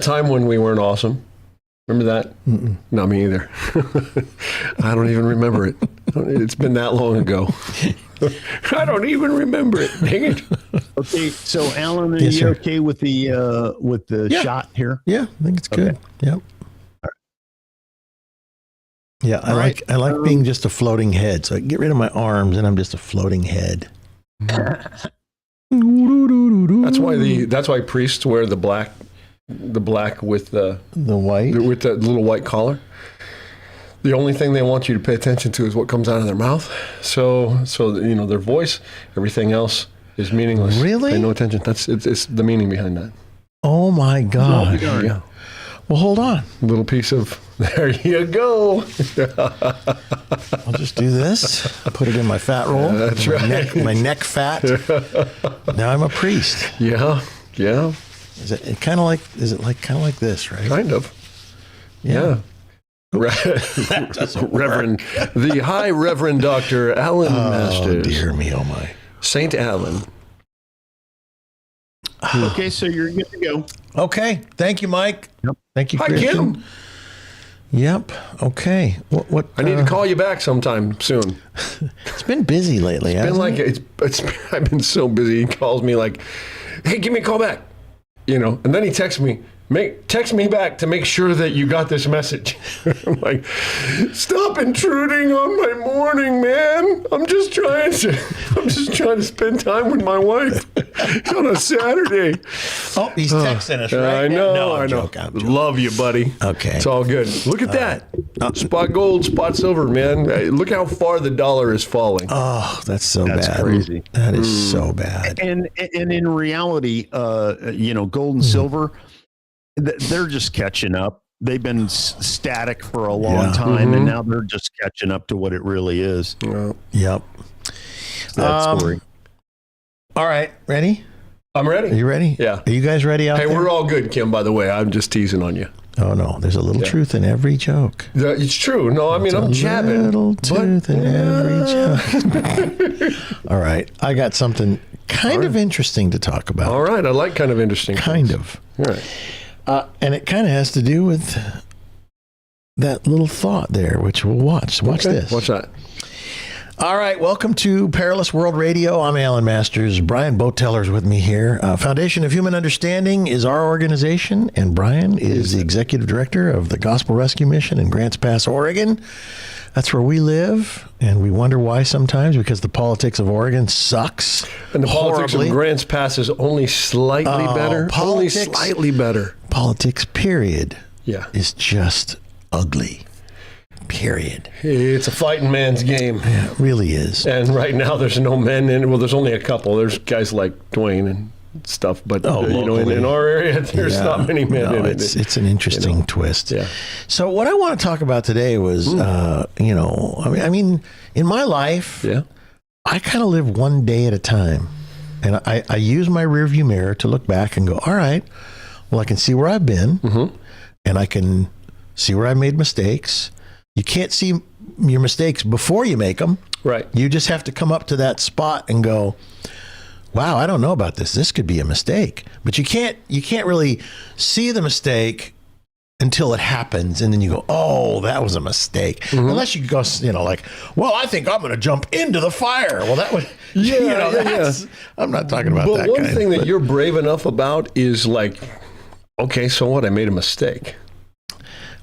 time when we weren't awesome? Remember that? Mm-mm. Not me either. I don't even remember it. It's been that long ago. I don't even remember it. Dang it. Okay, so Alan, are Yes, you sir. okay with the Yeah. shot here? Yeah, I think it's good. Okay. Yep. Yeah, I All like being just a floating head. So I get rid of my arms and I'm just a floating head. That's why priests wear the black with the white. with the little white collar. The only thing they want you to pay attention to is what comes out of their mouth. So their voice, everything else is meaningless. Really? Pay no attention. It's the meaning behind that. Oh my God. Yeah. Well, hold on. A little piece of, there you go. I'll just do this. Put it in my fat roll. That's right. My neck fat. Now I'm a priest. Yeah. Is it kind of like this, right? Kind of. Yeah. Reverend, the High Reverend Dr. Alan Masters. Oh, dear me, oh my. Saint Alan. Okay, so you're good to go. Okay. Thank you, Mike. Yep. Thank you, Hi, Christian. Kim. Yep. Okay. What? I need to call you back sometime soon. It's been busy lately. I've been so busy. He calls me like, "Hey, give me a call back," and then he texts me. Text me back to make sure that you got this message. I'm like, stop intruding on my morning, man. I'm just trying to spend time with my wife on a Saturday. Oh, he's texting us, right? I know. No, I know. I'm joking. Love you, buddy. Okay. It's all good. Look at that. Spot gold, spot silver, man. Hey, look how far the dollar is falling. Oh, that's so bad. That's crazy. That is so bad. And in reality, gold and silver, they're just catching up. They've been static for a long time, and now they're just catching up to what it really is. Yep. That story. All right. Ready? I'm ready. Are you ready? Yeah. Are you guys ready out there? Hey, we're all good, Kim, by the way. I'm just teasing on you. Oh, no. There's a little truth in every joke. It's true. No, I mean, I'm jabbing. A little truth in every joke. All right. I got something kind of interesting to talk about. All right. I like kind of interesting Kind things. of. All right. And it kind of has to do with that little thought there, which we'll watch. Watch this. Watch that. All right. Welcome to Perilous World Radio. I'm Alan Masters. Brian Boteller's with me here. Foundation of Human Understanding is our organization, and Brian is the executive director of the Gospel Rescue Mission in Grants Pass, Oregon. That's where we live, and we wonder why sometimes, because the politics of Oregon sucks. And the politics horribly. of Grants Pass is only slightly better. Only slightly better. Politics, period, Yeah. is just ugly. Period. It's a fighting man's game. Yeah, it really is. And right now there's no men in it. Well, there's only a couple. There's guys like Dwayne and stuff. But, in our area, there's not many men in it. It's an interesting twist. Yeah. So what I want to talk about today was, I mean, in my life, I kind of live one day at a time. And I use my rearview mirror to look back and go, all right, well, I can see where I've been, and I can see where I made mistakes. You can't see your mistakes before you make them. Right. You just have to come up to that spot and go, wow, I don't know about this. This could be a mistake. But you can't really see the mistake until it happens. And then you go, oh, that was a mistake. Unless you go, well, I think I'm going to jump into the fire. Well, that would, I'm not talking about that. But one thing that you're brave enough about is like, okay, so what? I made a mistake.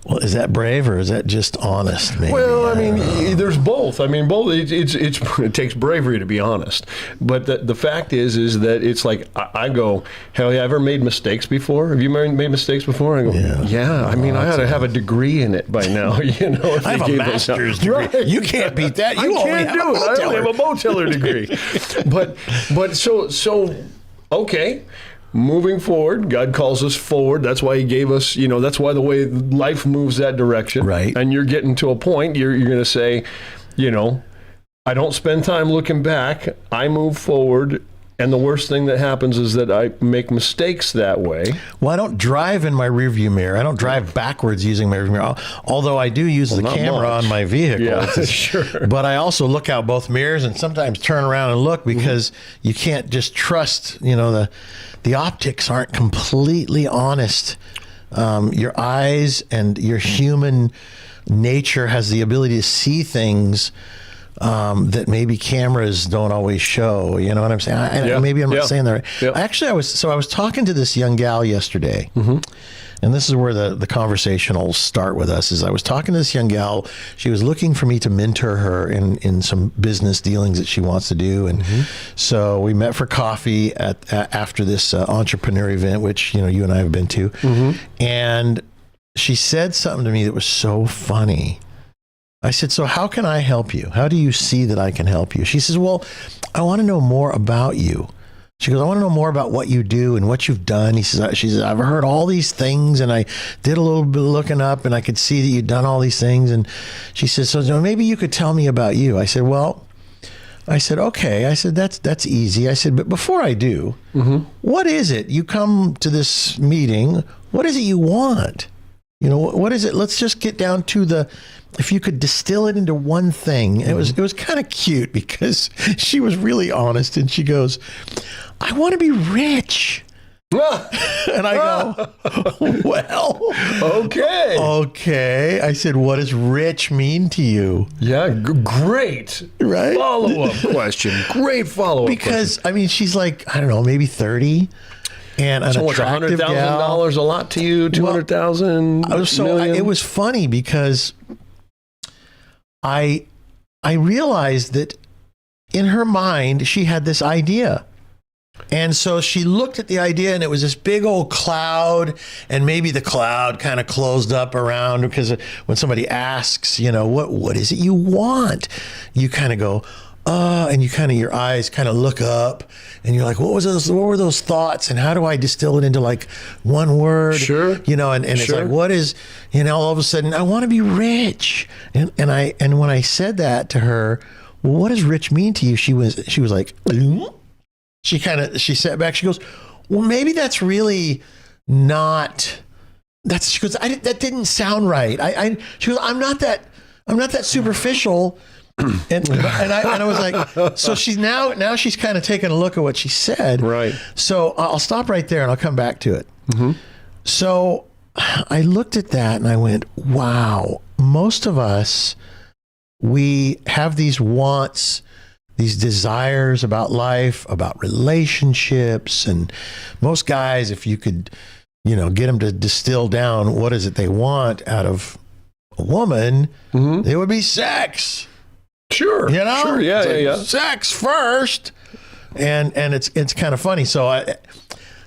Well, is that brave or is that just honest? Maybe? Well, I mean, there's both. I mean, both. It takes bravery to be honest. But the fact is that it's like I go, hell yeah, I've ever made mistakes before? Have you made mistakes before? I go, yeah. I mean, I ought to have a degree in it by now. If I have a master's degree. Right. You can't beat that. You can't do it. I only have a Boteller degree. but so okay. Moving forward, God calls us forward. That's why he gave us, that's why the way life moves that direction. Right. And you're getting to a point, you're going to say, I don't spend time looking back. I move forward. And the worst thing that happens is that I make mistakes that way. Well, I don't drive in my rearview mirror. I don't drive backwards using my rearview mirror, although I do use the camera on my vehicle. Yeah, sure. But I also look out both mirrors and sometimes turn around and look because you can't just trust, the optics aren't completely honest your eyes and your human nature has the ability to see things that maybe cameras don't always show. You know what I'm saying? Maybe I'm not saying that right. Yeah. Actually, I was talking to this young gal yesterday, and this is where the conversation will start with us. Is I was talking to this young gal. She was looking for me to mentor her in some business dealings that she wants to do, and so we met for coffee after this entrepreneur event, which you and I have been to, and she said something to me that was so funny. I said, so how can I help you? How do you see that I can help you? She says, well, I want to know more about you. She goes, I want to know more about what you do and what you've done. She says, I've heard all these things and I did a little bit of looking up and I could see that you've done all these things. And she says, so maybe you could tell me about you. I said, okay. I said, that's easy. I said, but before I do, what is it? You come to this meeting. What is it you want? What is it? Let's just get down to if you could distill it into one thing. It was kind of cute because she was really honest and she goes, I want to be rich. And I go, well, okay. I said, what does rich mean to you? Yeah, great. Right? Follow-up question. Great follow-up because, question. I mean, she's like, I don't know, maybe 30. And an attractive gal. $100,000 a lot to you? 200,000? It was funny because I realized that in her mind, she had this idea. And so she looked at the idea and it was this big old cloud, and maybe the cloud kind of closed up around, because when somebody asks, what is it you want? You kind of go, and your eyes kind of look up and you're like, what were those thoughts? And how do I distill it into like one word? Sure. And it's like, what is, all of a sudden I want to be rich. And when I said that to her, well, what does rich mean to you? She was like, she sat back. She goes, well, maybe that's really not, she goes, that didn't sound right. She goes, I'm not that superficial. And I was like, so she's now she's kind of taking a look at what she said. Right. So I'll stop right there and I'll come back to it. So I looked at that and I went, wow, most of us, we have these wants, these desires about life, about relationships. And most guys, if you could, get them to distill down what is it they want out of a woman, it would be sex. Sure. Sure. Yeah. Sex first. And it's kind of funny. But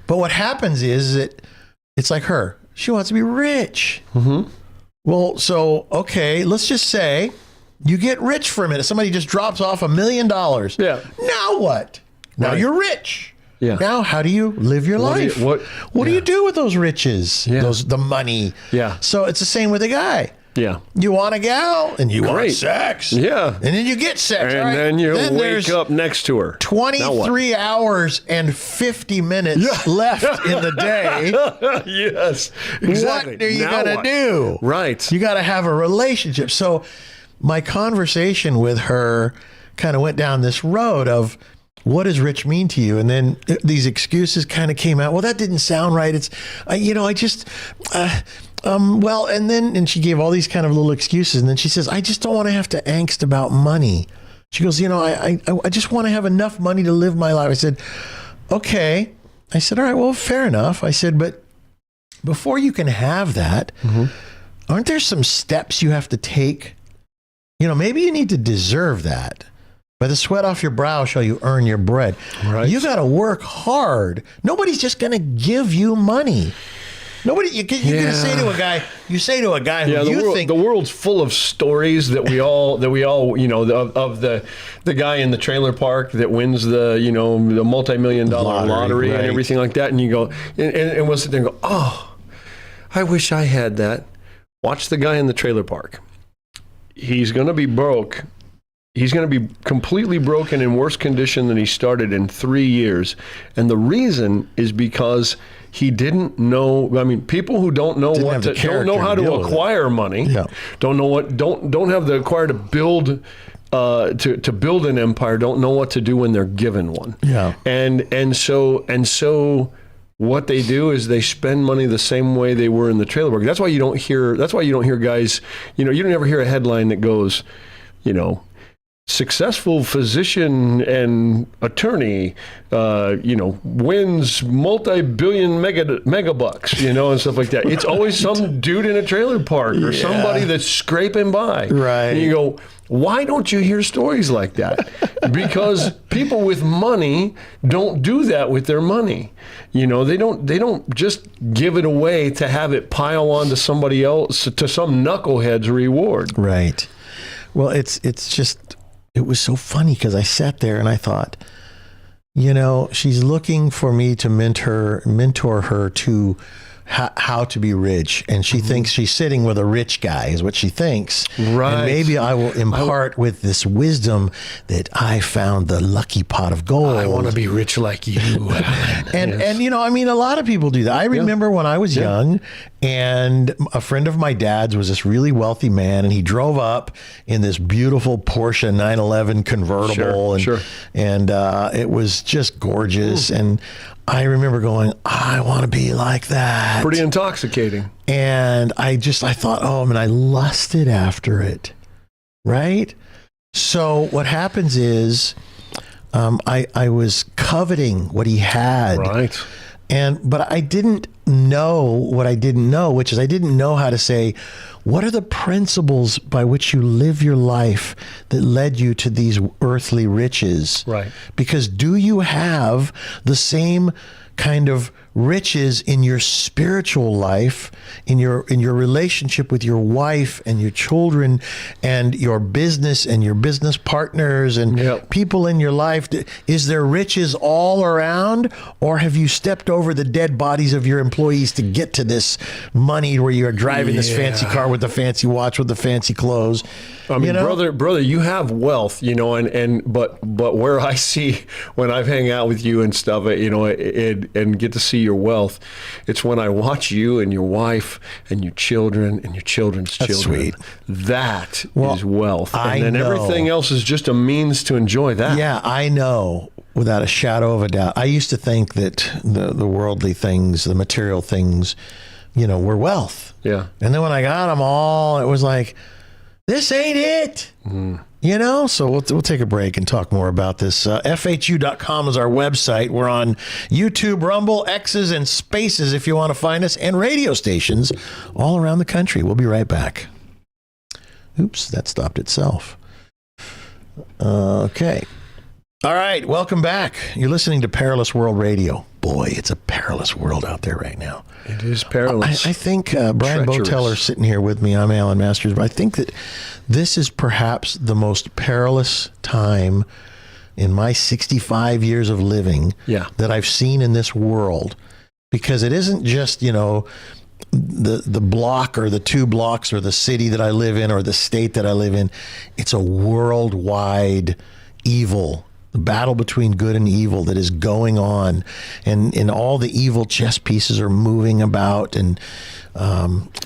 what happens is that it's like her. She wants to be rich. Well, so, okay, let's just say you get rich for a minute. Somebody just drops off $1 million. Yeah. Now what? Now you're rich. Yeah. Now, how do you live your life? What do you do with those riches? Yeah. The money. Yeah. So it's the same with a guy. Yeah. You want a gal and you want sex. Yeah. And then you get sex. And then you wake up next to her. 23 hours and 50 minutes left in the day. Yes. Exactly. What are you going to do? Right. You got to have a relationship. So my conversation with her kind of went down this road of, what does rich mean to you? And then these excuses kind of came out. Well, that didn't sound right. It's, and she gave all these kind of little excuses. And then she says, I just don't want to have to angst about money. She goes, I just want to have enough money to live my life. I said, okay. I said, all right, well, fair enough. I said, but before you can have that, aren't there some steps you have to take? Maybe you need to deserve that. By the sweat off your brow shall you earn your bread. Right. You got to work hard. Nobody's just going to give you money. Nobody, you're going to say to a guy, who think the world's full of stories that we all, of the guy in the trailer park that wins the multi-million-dollar lottery and everything like that. And you go, and we'll sit there and go, oh, I wish I had that. Watch the guy in the trailer park. He's going to be broke. He's going to be completely broken in worse condition than he started in 3 years. And the reason is because he didn't know. I mean, people who don't know don't know how to acquire money, don't have the acquire to build to build an empire, don't know what to do when they're given one. Yeah. And so what they do is they spend money the same way they were in the trailer park. That's why you don't hear guys, you don't ever hear a headline that goes, successful physician and attorney, wins multi-billion megabucks, and stuff like that. It's always some dude in a trailer park or somebody that's scraping by. Right. And you go, why don't you hear stories like that? Because people with money don't do that with their money. They don't just give it away to have it pile onto somebody else, to some knucklehead's reward. Right. Well, it was so funny because I sat there and I thought, she's looking for me to mentor her to how to be rich. And she thinks she's sitting with a rich guy is what she thinks. Right. And maybe I will impart with this wisdom that I found the lucky pot of gold. I want to be rich like you. And a lot of people do that. I remember when I was young, and a friend of my dad's was this really wealthy man, and he drove up in this beautiful Porsche 911 convertible. And it was just gorgeous. And I remember going, I want to be like that. Pretty intoxicating. And I thought, I lusted after it. Right? So what happens is I was coveting what he had. Right. But I didn't know what I didn't know, which is I didn't know how to say, what are the principles by which you live your life that led you to these earthly riches? Right. Because do you have the same kind of riches in your spiritual life, in your relationship with your wife and your children and your business partners and people in your life? Is there riches all around, or have you stepped over the dead bodies of your employees to get to this money where you're driving this fancy car with the fancy watch with the fancy clothes? I mean, brother, you have wealth, but where I see when I hang out with you and stuff, and get to see your wealth, it's when I watch you and your wife and your children and your children's That's children. Sweet. That is wealth. I and then know. everything else is just a means to enjoy that. Yeah, I know. Without a shadow of a doubt. I used to think that the worldly things, the material things, were wealth. Yeah. And then when I got them all, it was like, this ain't it. So we'll take a break and talk more about this. FHU.com is our website. We're on YouTube, Rumble, X's, and Spaces if you want to find us, and radio stations all around the country. We'll be right back. Oops, that stopped itself. Okay. All right, welcome back. You're listening to Perilous World Radio. Boy, it's a perilous world out there right now. It is perilous. I think Brian Boteller sitting here with me. I'm Alan Masters, but I think that this is perhaps the most perilous time in my 65 years of living that I've seen in this world, because it isn't just, the block or the 2 blocks or the city that I live in or the state that I live in. It's a worldwide evil. The battle between good and evil that is going on, and all the evil chess pieces are moving about, and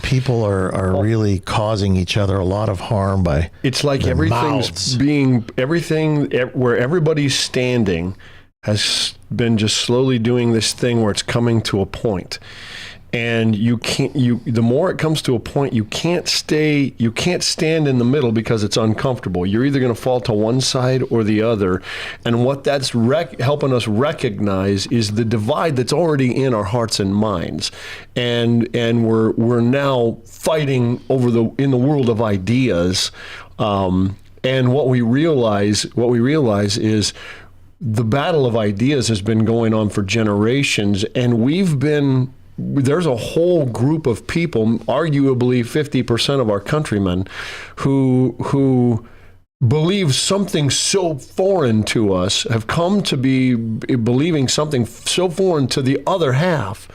people are really causing each other a lot of harm by it's like everything's mouths. Where everybody's standing has been just slowly doing this thing where it's coming to a point. And the more it comes to a point, you can't stand in the middle because it's uncomfortable. You're either going to fall to one side or the other. And what that's helping us recognize is the divide that's already in our hearts and minds. And we're now fighting in the world of ideas. And what we realize is the battle of ideas has been going on for generations, and there's a whole group of people, arguably 50% of our countrymen, who believe something so foreign to us, have come to be believing something so foreign to the other half.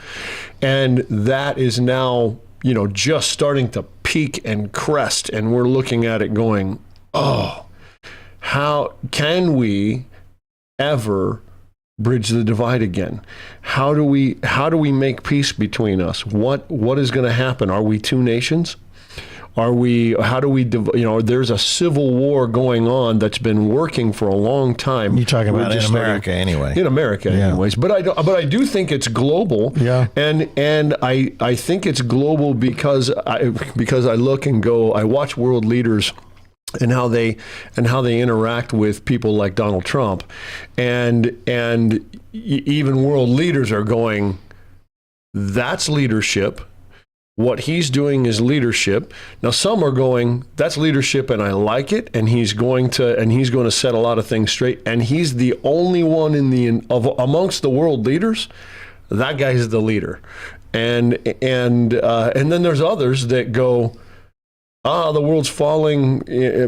And that is now, just starting to peak and crest. And we're looking at it going, how can we ever bridge the divide again? How do we make peace between us? What is going to happen? Are we 2 nations? How do we, there's a civil war going on that's been working for a long time. You're talking about in America anyway. In America anyways. But I do think it's global. Yeah. And I think it's global because I look and go, I watch world leaders and how they interact with people like Donald Trump, and even world leaders are going, that's leadership. What he's doing is leadership. Now some are going, that's leadership and I like it, and he's going to set a lot of things straight, and he's the only one amongst the world leaders. That guy's the leader. And then there's others that go, the world's falling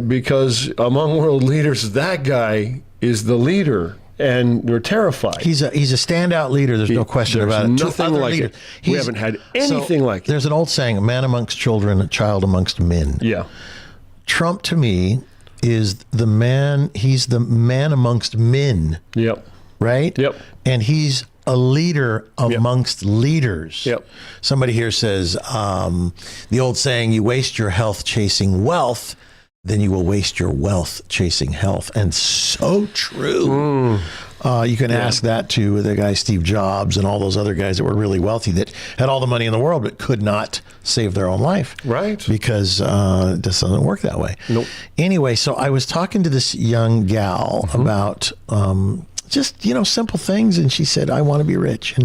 because among world leaders, that guy is the leader, and they're terrified. He's a standout leader. There's no question about it. Nothing like it. We haven't had anything like it. There's an old saying: "A man amongst children, a child amongst men." Yeah. Trump to me is the man. He's the man amongst men. Yep. Right. Yep. And he's a leader amongst leaders. Yep. Somebody here says the old saying: "You waste your health chasing wealth, then you will waste your wealth chasing health." And so true. You can ask that to the guy Steve Jobs and all those other guys that were really wealthy that had all the money in the world but could not save their own life. Right. Because it just doesn't work that way. Nope. Anyway, so I was talking to this young gal about just, simple things, and she said, "I want to be rich."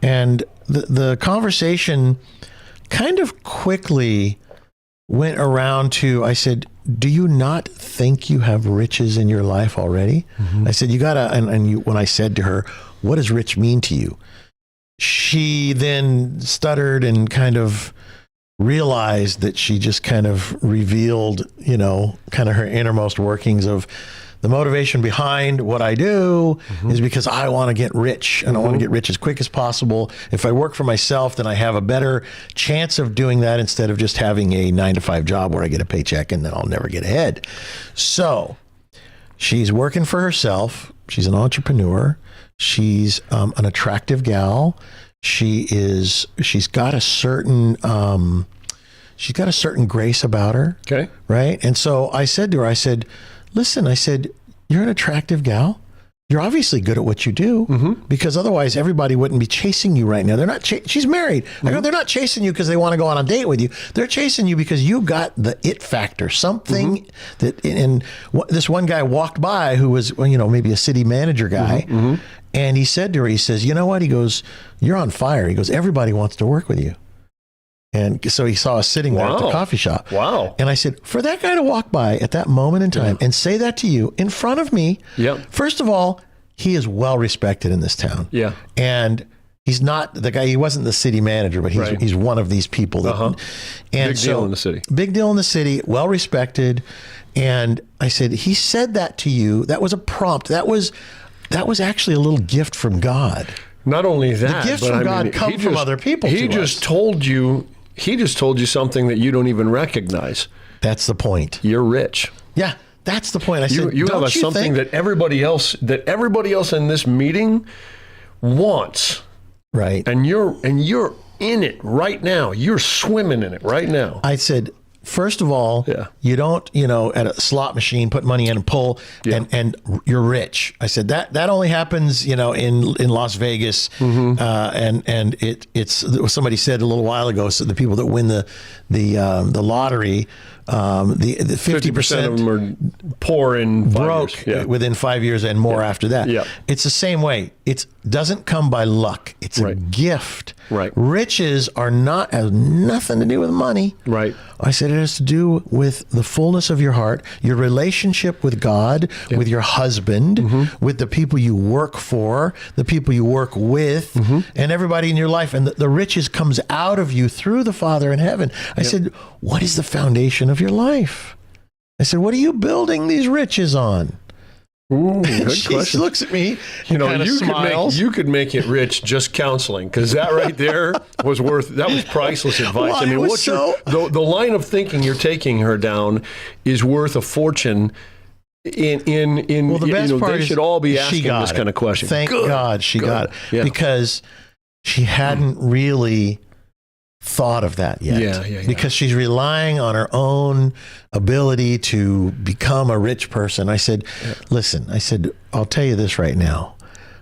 And the conversation kind of quickly went around to, I said, "Do you not think you have riches in your life already?" I said, "You gotta," when I said to her, "What does rich mean to you?" She then stuttered and kind of realized that she just kind of revealed, kind of her innermost workings of the motivation behind what I do is because I want to get rich, and I want to get rich as quick as possible. If I work for myself, then I have a better chance of doing that instead of just having a 9-to-5 job where I get a paycheck and then I'll never get ahead. So she's working for herself. She's an entrepreneur. She's an attractive gal. She's got a certain grace about her. Okay. Right. And so I said to her, "Listen," I said, "you're an attractive gal. You're obviously good at what you do because otherwise everybody wouldn't be chasing you right now. They're not. She's married. I go, they're not chasing you because they want to go on a date with you. They're chasing you because you got the it factor, something that." And this one guy walked by who was, maybe a city manager guy, and he said to her, he says, "You know what?" He goes, "You're on fire." He goes, "Everybody wants to work with you." And so he saw us sitting there at the coffee shop. Wow. And I said, for that guy to walk by at that moment in time and say that to you in front of me, first of all, he is well respected in this town. Yeah. And he's not the guy, he wasn't the city manager, but he's one of these people. That, and big deal in the city. Big deal in the city, well respected. And I said, he said that to you. That was a prompt. That was actually a little gift from God. Not only that, the gifts from God come from other people. He just told you something that you don't even recognize. That's the point. You're rich. Yeah, that's the point. I said, you have something that everybody else in this meeting wants. Right. And you're in it right now. You're swimming in it right now. I said, first of all, you don't, at a slot machine, put money in and pull and you're rich. I said that only happens, in Las Vegas. And it's somebody said a little while ago, so the people that win the lottery, the 50% of them are poor in 5 broke within 5 years and more after that. Yeah. It's the same way. It doesn't come by luck. It's a gift. Right. Riches has nothing to do with money. Right. I said it has to do with the fullness of your heart, your relationship with God, with your husband, with the people you work for, the people you work with, and everybody in your life. And the riches comes out of you through the Father in heaven. I said, what is the foundation of your life? I said, what are you building these riches on? Ooh, good she question. looks at me, you could make it rich just counseling, because that right there was priceless advice. Well, I mean, the line of thinking you're taking her down is worth a fortune. Well, the best part they should all be asking this kind of question. Thank God she got it, because she hadn't really thought of that yet. Yeah. Because she's relying on her own ability to become a rich person. I said, listen, I said, I'll tell you this right now.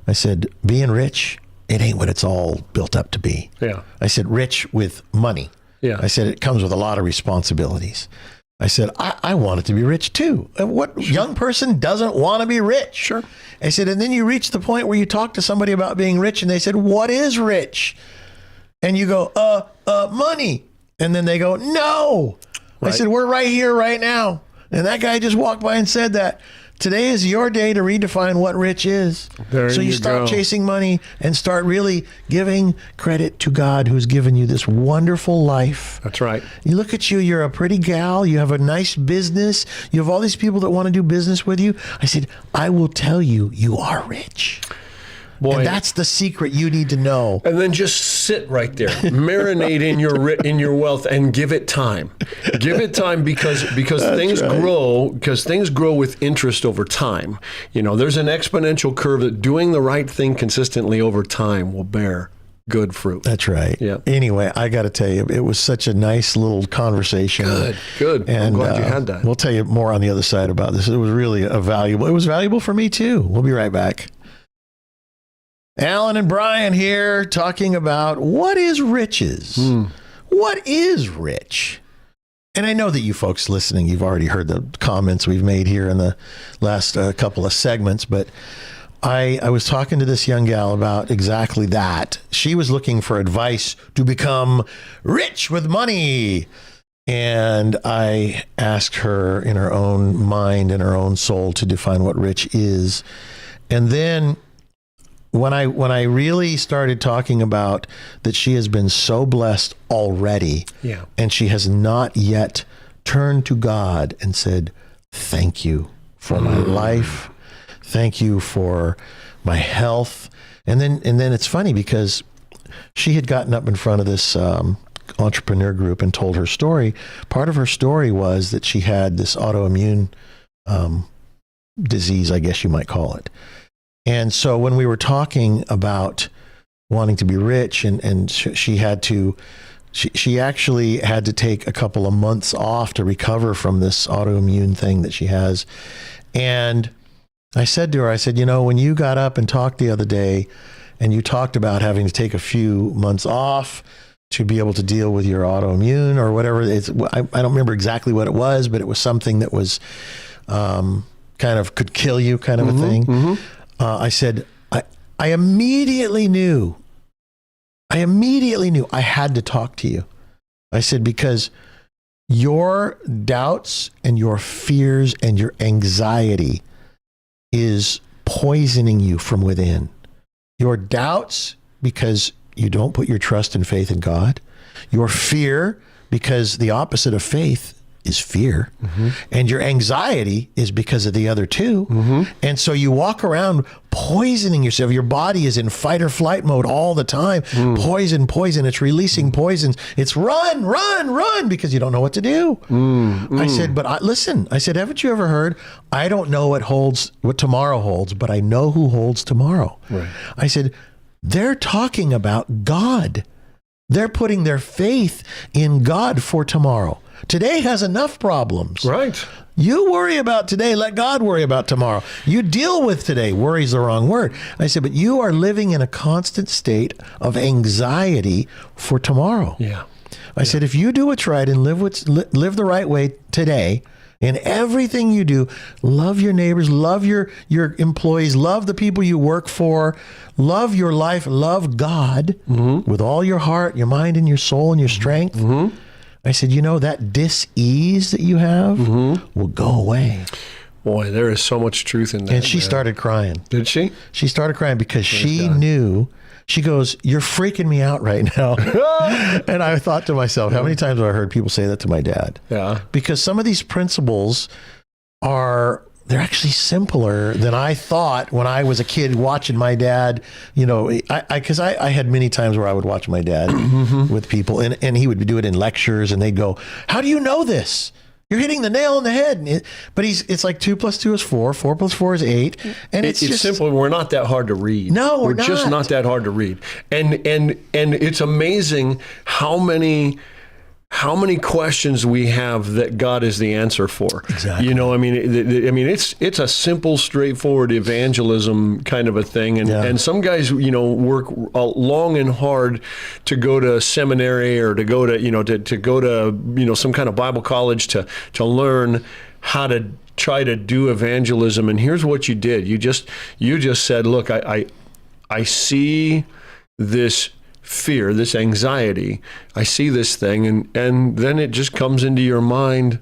I said, being rich, it ain't what it's all built up to be. Yeah. I said, rich with money. Yeah. I said, it comes with a lot of responsibilities. I said, I wanted to be rich too. What young person doesn't want to be rich? Sure. I said, and then you reach the point where you talk to somebody about being rich and they said, what is rich? And you go, money. And then they go, no. Right. I said, we're right here, right now. And that guy just walked by and said that. Today is your day to redefine what rich is. So you stop chasing money and start really giving credit to God who's given you this wonderful life. That's right. You look at you, you're a pretty gal. You have a nice business. You have all these people that want to do business with you. I said, I will tell you, you are rich. Boy, and that's the secret you need to know. And then just sit right there, marinate in your wealth, and give it time. Give it time because things grow. Because things grow with interest over time. You know, there's an exponential curve that doing the right thing consistently over time will bear good fruit. That's right. Yeah. Anyway, I got to tell you, it was such a nice little conversation. Good. And I'm glad you had that. We'll tell you more on the other side about this. It was really valuable. It was valuable for me too. We'll be right back. Alan and Brian here talking about what is riches? What is rich? And I know that you folks listening, you've already heard the comments we've made here in the last couple of segments, but I was talking to this young gal about exactly that. She was looking for advice to become rich with money. And I asked her in her own mind and her own soul to define what rich is. And then when I really started talking about that she has been so blessed already, and she has not yet turned to God and said, thank you for my life. Thank you for my health. And then it's funny because she had gotten up in front of this entrepreneur group and told her story. Part of her story was that she had this autoimmune disease, I guess you might call it. And so when we were talking about wanting to be rich and she actually had to take a couple of months off to recover from this autoimmune thing that she has. And I said to her, I said, you know, when you got up and talked the other day and you talked about having to take a few months off to be able to deal with your autoimmune or whatever, I don't remember exactly what it was, but it was something that was kind of could kill you kind of a thing. I said, I immediately knew I had to talk to you. I said, because your doubts and your fears and your anxiety is poisoning you from within. Your doubts because you don't put your trust and faith in God. Your fear because the opposite of faith is fear. And your anxiety is because of the other two. And so you walk around poisoning yourself. Your body is in fight or flight mode all the time. Poison. It's releasing poisons. It's run, because you don't know what to do. I said, but listen, I said, haven't you ever heard, I don't know what tomorrow holds, but I know who holds tomorrow. Right. I said, they're talking about God. They're putting their faith in God for tomorrow. Today has enough problems. Right. You worry about today, let God worry about tomorrow. You deal with today. Worry is the wrong word. I said, but you are living in a constant state of anxiety for tomorrow. Yeah. I said, if you do what's right and live the right way today, in everything you do, love your neighbors, love your employees, love the people you work for, love your life, love God with all your heart, your mind, and your soul and your strength. I said, you know, that dis-ease that you have will go away. Boy, there is so much truth in that. And she started crying. Did she? She started crying because she knew. She goes, you're freaking me out right now. And I thought to myself, how many times have I heard people say that to my dad? Yeah. Because some of these principles they're actually simpler than I thought when I was a kid watching my dad. You know, because I had many times where I would watch my dad with people and he would do it in lectures and they'd go, how do you know this? You're hitting the nail on the head. But it's like 2 + 2 is 4. 4 + 4 is 8. And it's just simple. We're not that hard to read. No, we're just not that hard to read. And it's amazing how many questions we have that God is the answer for. Exactly. You know, I mean, it's a simple, straightforward evangelism kind of a thing. And some guys, you know, work long and hard to go to seminary or to go to, you know, to go to, you know, some kind of Bible college to learn how to try to do evangelism. And here's what you did. You just said, look, I see this fear, this anxiety. I see this thing, and then it just comes into your mind,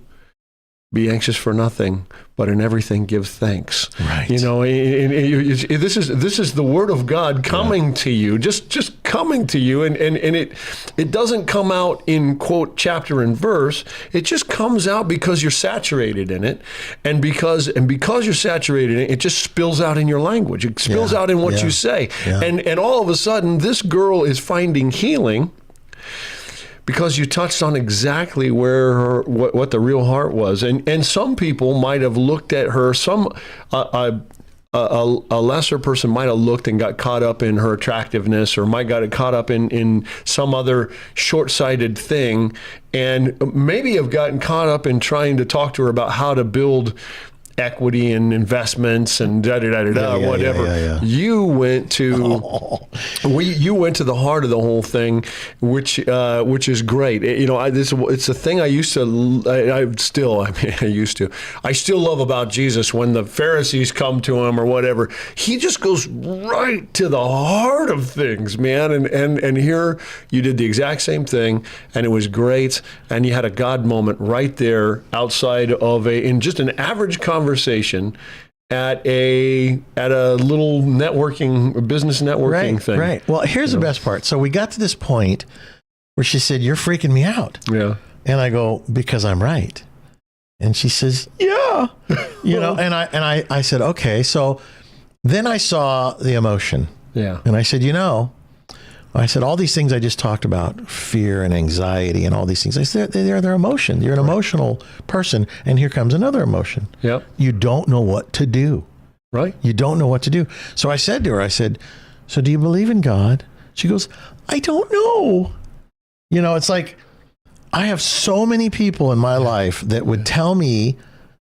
be anxious for nothing, but in everything give thanks. Right. You know, this is the word of God coming to you, just coming to you, and it doesn't come out in quote chapter and verse. It just comes out because you're saturated in it, and because you're saturated in it, it just spills out in your language. It spills out in what you say, and all of a sudden, this girl is finding healing. Because you touched on exactly where what the real heart was, and some people might have looked at her. A lesser person might have looked and got caught up in her attractiveness, or might got caught up in some other short-sighted thing, and maybe have gotten caught up in trying to talk to her about how to build equity and investments and whatever. Yeah. You went to you went to the heart of the whole thing, which is great. You know, it's a thing I still love about Jesus. When the Pharisees come to him or whatever, he just goes right to the heart of things, man. And here you did the exact same thing, and it was great. And you had a God moment right there outside of in just an average conversation at a little business networking thing. Right. Well, here's the best part. So we got to this point where she said, "You're freaking me out." Yeah. And I go, "Because I'm right." And she says, "Yeah." You know, and I said, "Okay." So then I saw the emotion. Yeah. And I said, I said, all these things I just talked about, fear and anxiety and all these things, I said, they're emotion. You're an emotional person. And here comes another emotion. Yep. You don't know what to do. Right. You don't know what to do. So I said to her, "So do you believe in God?" She goes, "I don't know." You know, it's like, I have so many people in my life that would tell me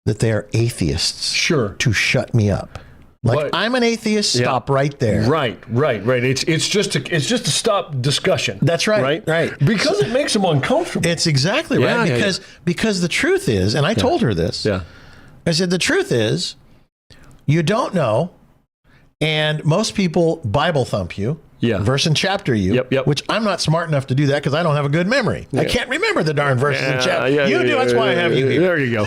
that they are atheists. Sure. To shut me up. Like, I'm an atheist. Stop right there. Right. It's just to stop discussion. That's right. Right. Because it makes them uncomfortable. It's exactly right. Because the truth is, and I told her this. Yeah. I said, the truth is, you don't know, and most people Bible thump you. Yeah. Verse and chapter you. Yep. Which I'm not smart enough to do that because I don't have a good memory. I can't remember the darn verses and chapters. You do. That's why I have you here. There you go.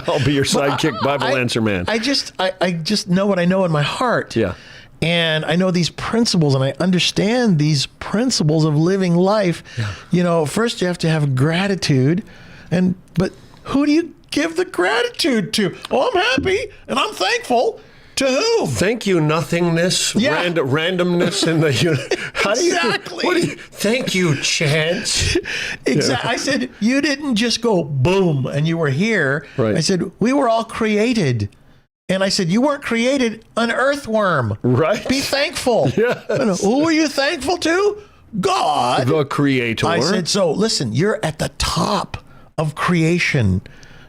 I'll be your sidekick Bible answer man. I just know what I know in my heart. Yeah. And I know these principles, and I understand these principles of living life. Yeah. You know, first you have to have gratitude, but who do you give the gratitude to? Oh, I'm happy and I'm thankful. To whom? Thank you, nothingness, randomness in the how do exactly. Thank you, chance. Exactly. I said, you didn't just go boom and you were here. Right. I said, we were all created. And I said, you weren't created an earthworm. Right. Be thankful. Yes. Who are you thankful to? God. The creator. I said, so listen, you're at the top of creation.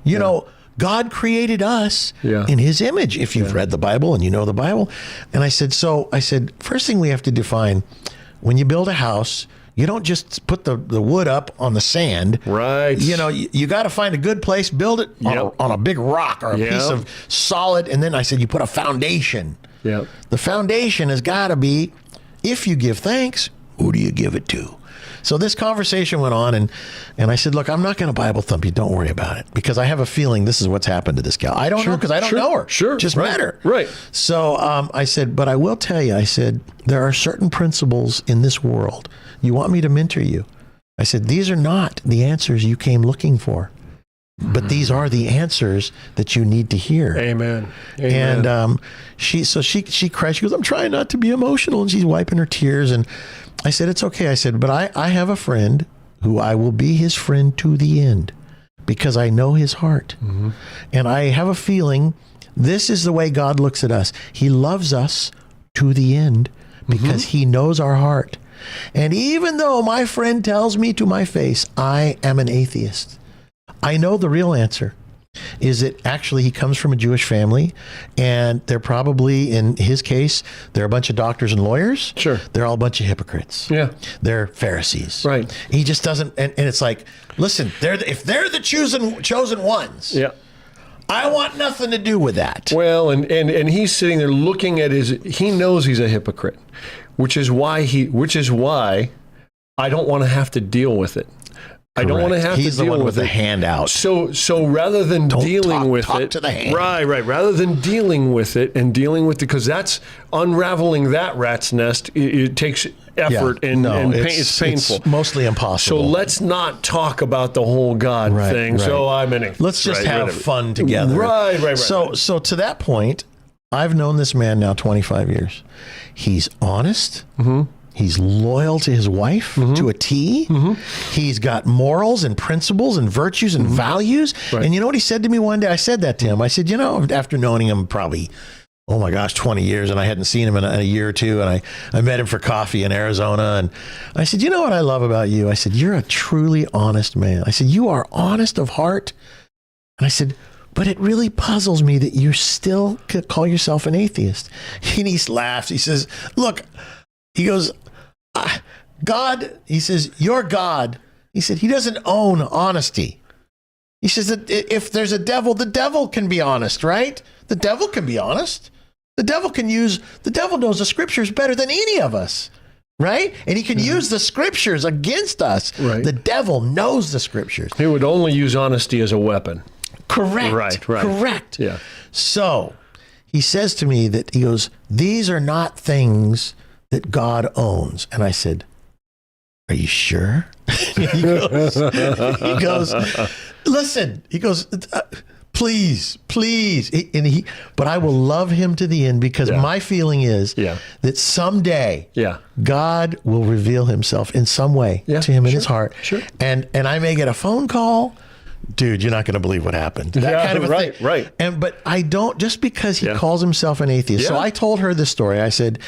You know, God created us in his image, if you've read the Bible and you know the Bible. And I said, first thing we have to define, when you build a house, you don't just put the wood up on the sand. Right. You know, you got to find a good place, build it on a big rock or a piece of solid. And then I said, you put a foundation. Yeah. The foundation has got to be, if you give thanks, who do you give it to? So this conversation went on, and I said, look, I'm not going to Bible thump you. Don't worry about it, because I have a feeling this is what's happened to this gal. I don't know, because I don't know her. Sure. Just met her. Right. So I said, but I will tell you, I said, there are certain principles in this world. You want me to mentor you? I said, these are not the answers you came looking for, but these are the answers that you need to hear. Amen. And she cries. She goes, I'm trying not to be emotional, and she's wiping her tears. And I said, it's okay. I said, but I have a friend who I will be his friend to the end. because I know his heart. And I have a feeling this is the way God looks at us. He loves us to the end because he knows our heart. And even though my friend tells me to my face, I am an atheist, I know the real answer is that actually he comes from a Jewish family, and they're probably, in his case, they're a bunch of doctors and lawyers. Sure. They're all a bunch of hypocrites. Yeah. They're Pharisees. Right. He just doesn't, and it's like, listen, if they're the chosen ones, Yeah. I want nothing to do with that. Well, and he's sitting there looking at he knows he's a hypocrite, which is why I don't want to have to deal with it. I don't want to have He's to deal the one with with it. the handout. So rather than dealing with talk it, to the hand. right. Rather than dealing with it because that's unraveling that rat's nest. It takes effort and it's painful. It's mostly impossible. So let's not talk about the whole God thing. Right. So I'm in it. Let's just have fun together. Right. So to that point, I've known this man now 25 years. He's honest. He's loyal to his wife to a T. He's got morals and principles and virtues and values. Right. And you know what he said to me one day? I said that to him. I said, after knowing him probably, 20 years, and I hadn't seen him in a year or two, and I met him for coffee in Arizona, and I said, you know what I love about you? I said, you're a truly honest man. I said, you are honest of heart. And I said, but it really puzzles me that you still could call yourself an atheist. And he laughs. He says, look, he goes, God, he says, your God, he said, he doesn't own honesty. He says that if there's a devil, the devil can be honest, right? The devil can be honest. The devil knows the scriptures better than any of us, right? And he can use the scriptures against us. Right. The devil knows the scriptures. He would only use honesty as a weapon. Correct. Right. Correct. Yeah. So he says to me that he goes, these are not things that God owns. And I said, are you sure? he goes, listen, he goes, please. But I will love him to the end because my feeling is that someday God will reveal himself in some way to him in his heart. Sure. And I may get a phone call. Dude, you're not going to believe what happened. That kind of a thing. Right. But I don't, just because he calls himself an atheist. Yeah. So I told her this story. I said,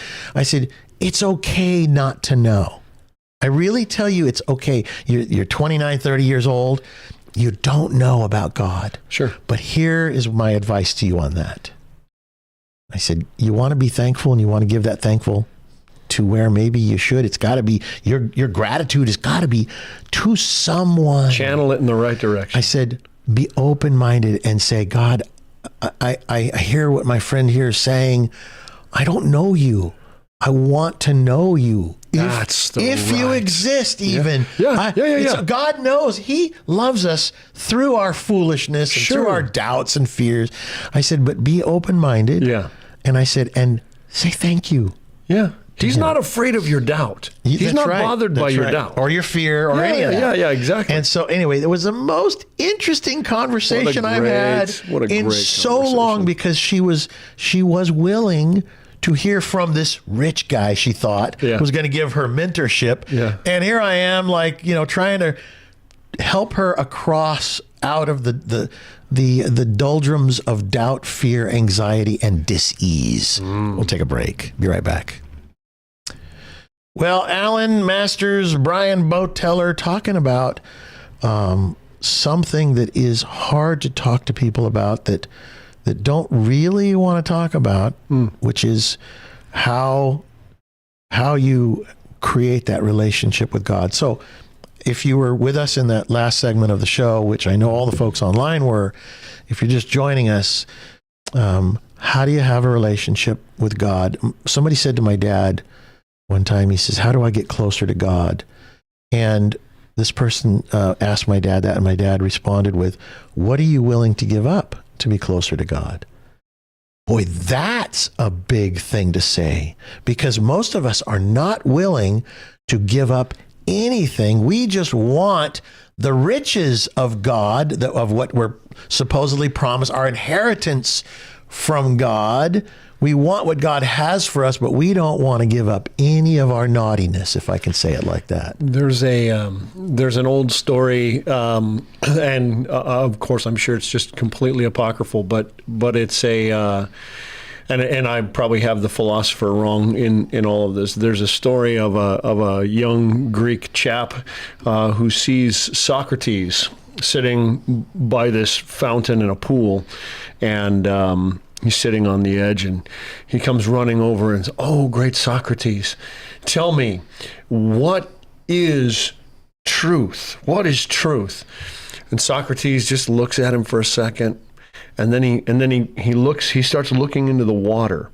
it's okay not to know. I really tell you, it's okay. You're 29, 30 years old. You don't know about God. Sure. But here is my advice to you on that. I said, you want to be thankful and you want to give that thankful to where maybe you should. It's got to be, your gratitude has got to be to someone. Channel it in the right direction. I said, be open-minded and say, God, I hear what my friend here is saying. I don't know you. I want to know you. If you exist, even. Yeah. God knows he loves us through our foolishness and through our doubts and fears. I said, but be open-minded. Yeah. And I said, and say thank you. Yeah. He's not afraid of your doubt. He's not bothered by your doubt. Or your fear or any of that. Yeah, exactly. And so anyway, it was the most interesting conversation I've had in so long because she was willing to hear from this rich guy she thought was going to give her mentorship. Yeah. And here I am trying to help her across out of the doldrums of doubt, fear, anxiety, and dis-ease. We'll take a break. Be right back. Well, Alan Masters, Brian Boteller talking about something that is hard to talk to people about that don't really want to talk about, which is how you create that relationship with God. So if you were with us in that last segment of the show, which I know all the folks online were, if you're just joining us, how do you have a relationship with God? Somebody said to my dad one time, he says, how do I get closer to God? And this person asked my dad that, and my dad responded with, what are you willing to give up to be closer to God? Boy, that's a big thing to say, because most of us are not willing to give up anything. We just want the riches of God, of what we're supposedly promised, our inheritance from God. We want what God has for us, but we don't want to give up any of our naughtiness, if I can say it like that. There's an old story, and of course, I'm sure it's just completely apocryphal, but it's a. And I probably have the philosopher wrong in all of this. There's a story of a young Greek chap who sees Socrates sitting by this fountain in a pool, and he's sitting on the edge, and he comes running over and says, "Oh, great Socrates, tell me, what is truth? What is truth?" And Socrates just looks at him for a second. And then he starts looking into the water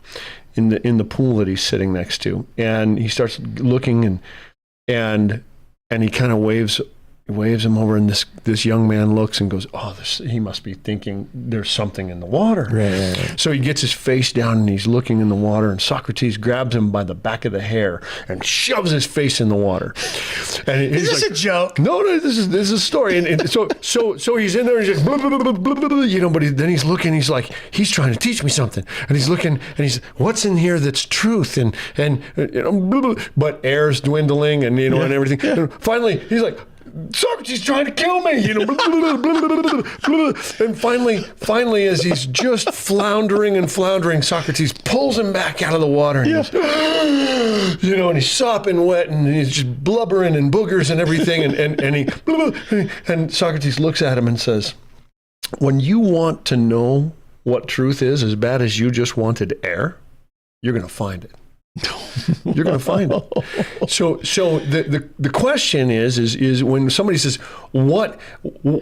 in the pool that he's sitting next to, and he starts looking and he kind of waves him over, and this young man looks and goes, "Oh, he must be thinking there's something in the water." Right. So he gets his face down and he's looking in the water, and Socrates grabs him by the back of the hair and shoves his face in the water. And Is this a joke? No, this is a story. And so he's in there and he's just blah, blah, blah, blah, blah, blah, but then he's looking. He's like, he's trying to teach me something, and he's looking and he's, what's in here that's truth and blah, blah, but air's dwindling and and everything. Yeah. And finally, he's like, Socrates trying to kill me, and finally, as he's just floundering, Socrates pulls him back out of the water, and and he's sopping wet, and he's just blubbering and boogers and everything, and Socrates looks at him and says, "When you want to know what truth is as bad as you just wanted air, you're going to find it." You're going to find it. So the question is when somebody says,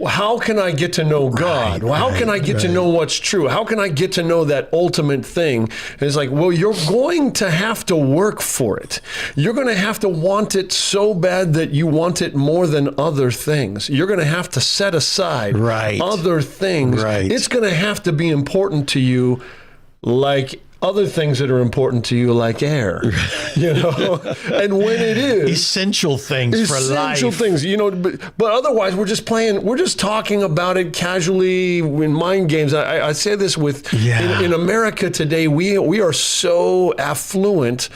how can I get to know God? How can I get to know what's true? How can I get to know that ultimate thing? And it's like, well, you're going to have to work for it. You're going to have to want it so bad that you want it more than other things. You're going to have to set aside other things. Right. It's going to have to be important to you, like other things that are important to you, like air, and when it is essential things for life, things, but otherwise we're just talking about it casually in mind games. I say this in America today, we are so affluent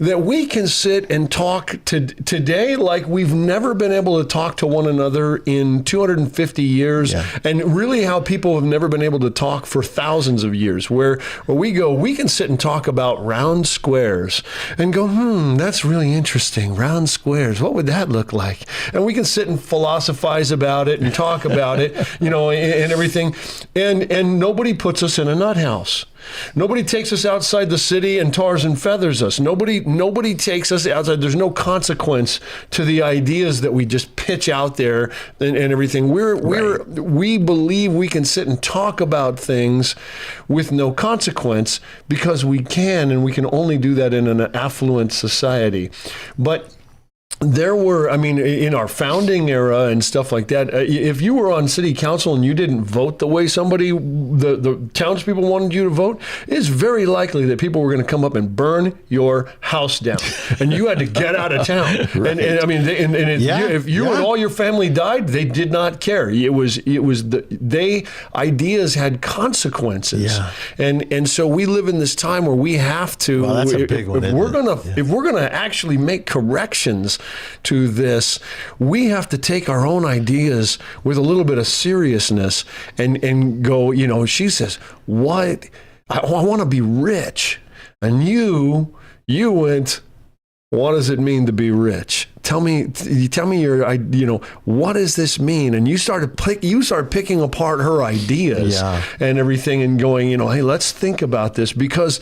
that we can sit and talk today like we've never been able to talk to one another in 250 years, and really how people have never been able to talk for thousands of years, where we can sit and talk about round squares and go, that's really interesting. Round squares, what would that look like? And we can sit and philosophize about it and talk about it, and everything. And nobody puts us in a nut house. Nobody takes us outside the city and tars and feathers us. Nobody takes us outside. There's no consequence to the ideas that we just pitch out there and everything. We believe we can sit and talk about things with no consequence because we can, and we can only do that in an affluent society. But there were, in our founding era and stuff like that, if you were on city council and you didn't vote the way the townspeople wanted you to vote, it's very likely that people were going to come up and burn your house down, and you had to get out of town. If you and all your family died, they did not care. Ideas had consequences, and so we live in this time where we have to. Well, that's a big one. If we're gonna actually make corrections to this, we have to take our own ideas with a little bit of seriousness and go, she says, what? I want to be rich. And you went, what does it mean to be rich? Tell me your, what does this mean? And you started picking apart her ideas and everything and going, hey, let's think about this because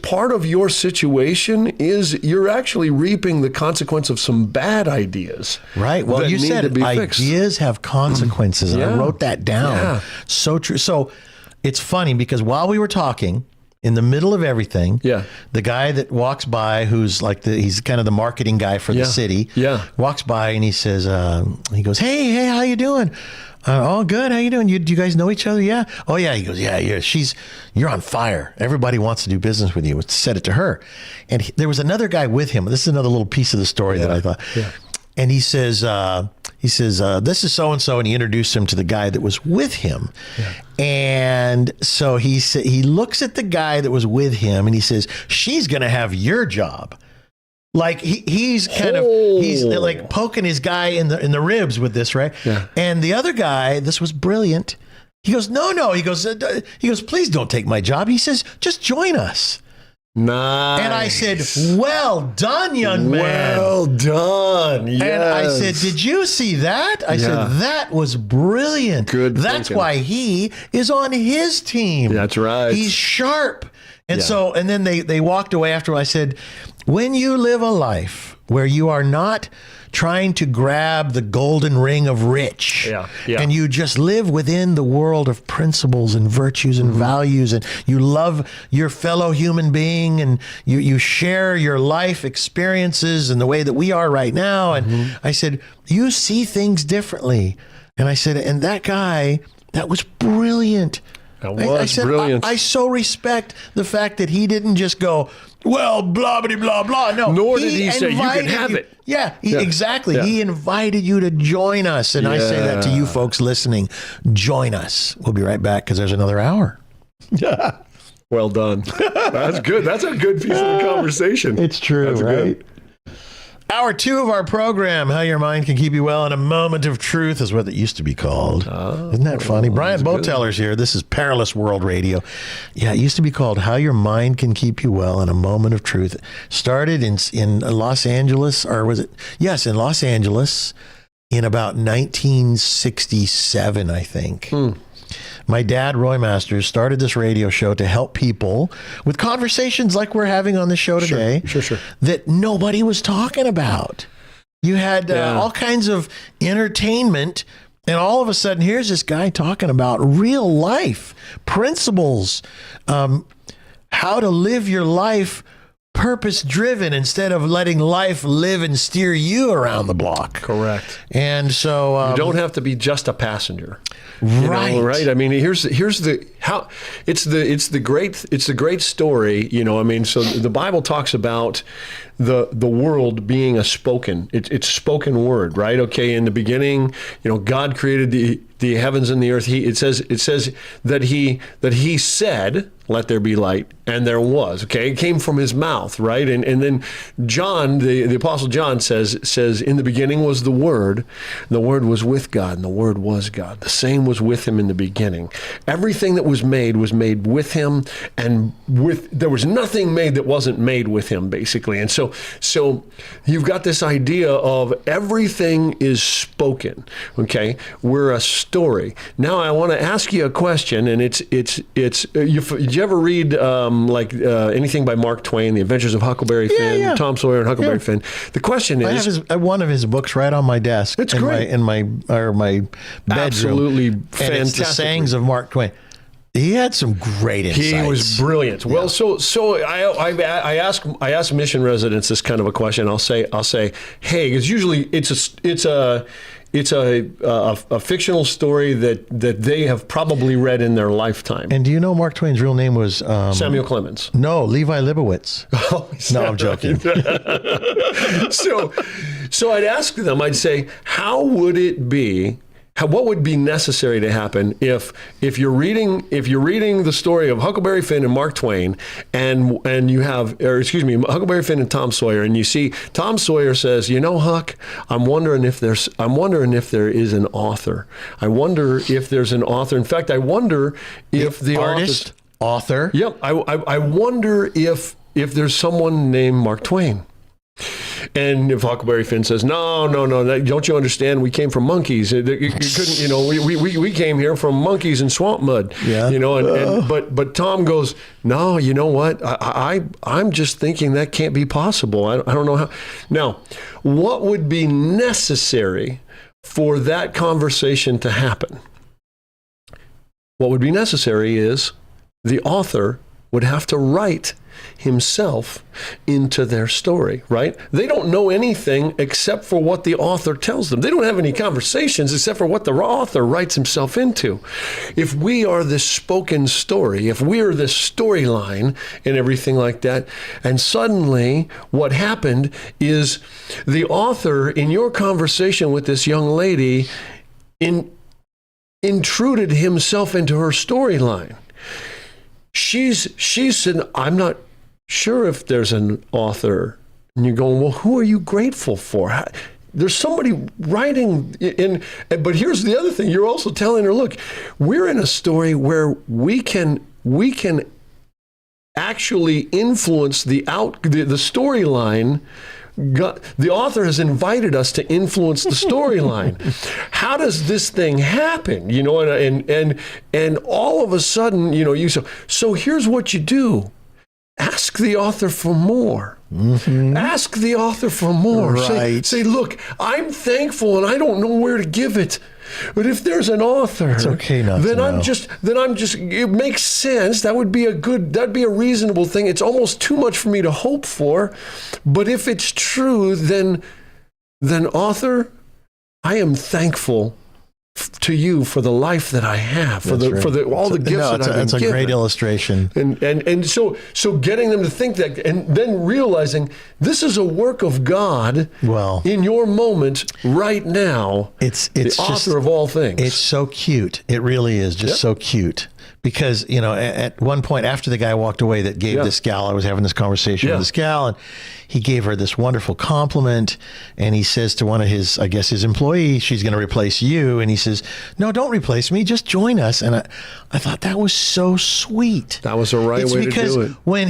part of your situation is you're actually reaping the consequence of some bad ideas. Right. Well, you said ideas have consequences, and I wrote that down. Yeah. So true. So it's funny because while we were talking, in the middle of everything, the guy that walks by, who's like he's kind of the marketing guy for the city, walks by and he says, he goes, hey, how you doing? Oh, good. How you doing? Do you guys know each other? Yeah. Oh, yeah. He goes, yeah. You're on fire. Everybody wants to do business with you. Said it to her. And there was another guy with him. This is another little piece of the story that I thought. Yeah. and he says, this is so-and-so, and he introduced him to the guy that was with him. Yeah. And so he looks at the guy that was with him, and he says, she's going to have your job. Like he's like poking his guy in the ribs with this, right? Yeah. And the other guy, this was brilliant. He goes, no. He goes, please don't take my job. He says, just join us. Nice. And I said, well done, young man. Well done. Yes. And I said, did you see that? I said, that was brilliant. Good That's thinking. why he is on his team. That's right. He's sharp. And so, and then they walked away after. I said, when you live a life where you are not trying to grab the golden ring of rich, and you just live within the world of principles and virtues and values, and you love your fellow human being, and you share your life experiences in the way that we are right now. And I said, you see things differently. And I said, and that guy, that was brilliant. That was brilliant. I so respect the fact that he didn't just go, well, blah, blah, blah, blah. No. Nor did he say, you can have it. Yeah, exactly. Yeah. He invited you to join us. And I say that to you folks listening. Join us. We'll be right back because there's another hour. Well done. That's good. That's a good piece of the conversation. It's true, That's right? Good. Hour 2 of our program, How Your Mind Can Keep You Well in a Moment of Truth, is what it used to be called. Isn't that funny? Brian Boteller's here. This is Perilous World Radio. Yeah, it used to be called How Your Mind Can Keep You Well in a Moment of Truth. Started in Los Angeles, or was it? Yes, in Los Angeles in about 1967, I think. My dad, Roy Masters, started this radio show to help people with conversations like we're having on the show today that nobody was talking about. You had all kinds of entertainment, and all of a sudden, here's this guy talking about real life principles, how to live your life purpose-driven instead of letting life live and steer you around the block. Correct. And so you don't have to be just a passenger. Right. Right. I mean, here's the how it's the great story. I mean, so the Bible talks about the world being it's spoken word, right? Okay. In the beginning, God created the heavens and the earth. It says that he said, let there be light, and there was. Okay. It came from his mouth, right? And then John, the Apostle John says, in the beginning was the Word, and the Word was with God, and the Word was God. The same was with him in the beginning. Everything that was made with him, and there was nothing made that wasn't made with him, basically. And so you've got this idea of everything is spoken. Okay. We're a story. Now I want to ask you a question, and did you ever read anything by Mark Twain, The Adventures of Huckleberry Finn, Tom Sawyer and Huckleberry Finn? The question is, I have one of his books right on my desk. It's great. In my bedroom. Absolutely fantastic. And it's the sayings of Mark Twain. He had some great insights. He was brilliant. Yeah. Well, so I ask mission residents this kind of a question. I'll say, hey, because usually it's a fictional story that they have probably read in their lifetime. And do you know Mark Twain's real name was Samuel Clemens? No, Levi Leibowitz. No, I'm joking. So I'd ask them. I'd say, how would it be? What would be necessary to happen if you're reading the story of Huckleberry Finn and Mark Twain, and you have, Huckleberry Finn and Tom Sawyer, and you see Tom Sawyer says, Huck, I'm wondering if there is an author. I wonder if there's an author. In fact, I wonder if the author. Yep. I wonder if there's someone named Mark Twain. And if Huckleberry Finn says, no, don't you understand? We came from monkeys. You couldn't, we came here from monkeys and swamp mud. Yeah. But Tom goes, no, you know what? I'm just thinking that can't be possible. I don't know how. Now, what would be necessary for that conversation to happen? What would be necessary is the author would have to write himself into their story, right? They don't know anything except for what the author tells them. They don't have any conversations except for what the author writes himself into. If we are this spoken story, if we are this storyline and everything like that, and suddenly what happened is the author, in your conversation with this young lady, intruded himself into her storyline. She said, I'm not sure if there's an author. And you're going, well, who are you grateful for? There's somebody writing in, but here's the other thing. You're also telling her, look, we're in a story where we can actually influence the storyline. The author has invited us to influence the storyline. How does this thing happen? You know, and all of a sudden, you know, so here's what you do. Ask the author for more. Mm-hmm. Ask the author for more. Right. Say, look, I'm thankful and I don't know where to give it. But if there's an author, it's okay not then to I'm know. just, it makes sense. That'd be a reasonable thing. It's almost too much for me to hope for. But if it's true, then author, I am thankful to you for the life that I have, for all the gifts that I've been given. It's a great illustration. And so getting them to think that, and then realizing this is a work of God. Well, in your moment right now. It's the author of all things. It's so cute. It really is just so cute. Because, you know, at one point after the guy walked away that gave this gal, I was having this conversation with this gal, and he gave her this wonderful compliment, and he says to one of his, I guess his employee, she's going to replace you. And he says, no, don't replace me. Just join us. And I thought that was so sweet. That was the right way to do it. When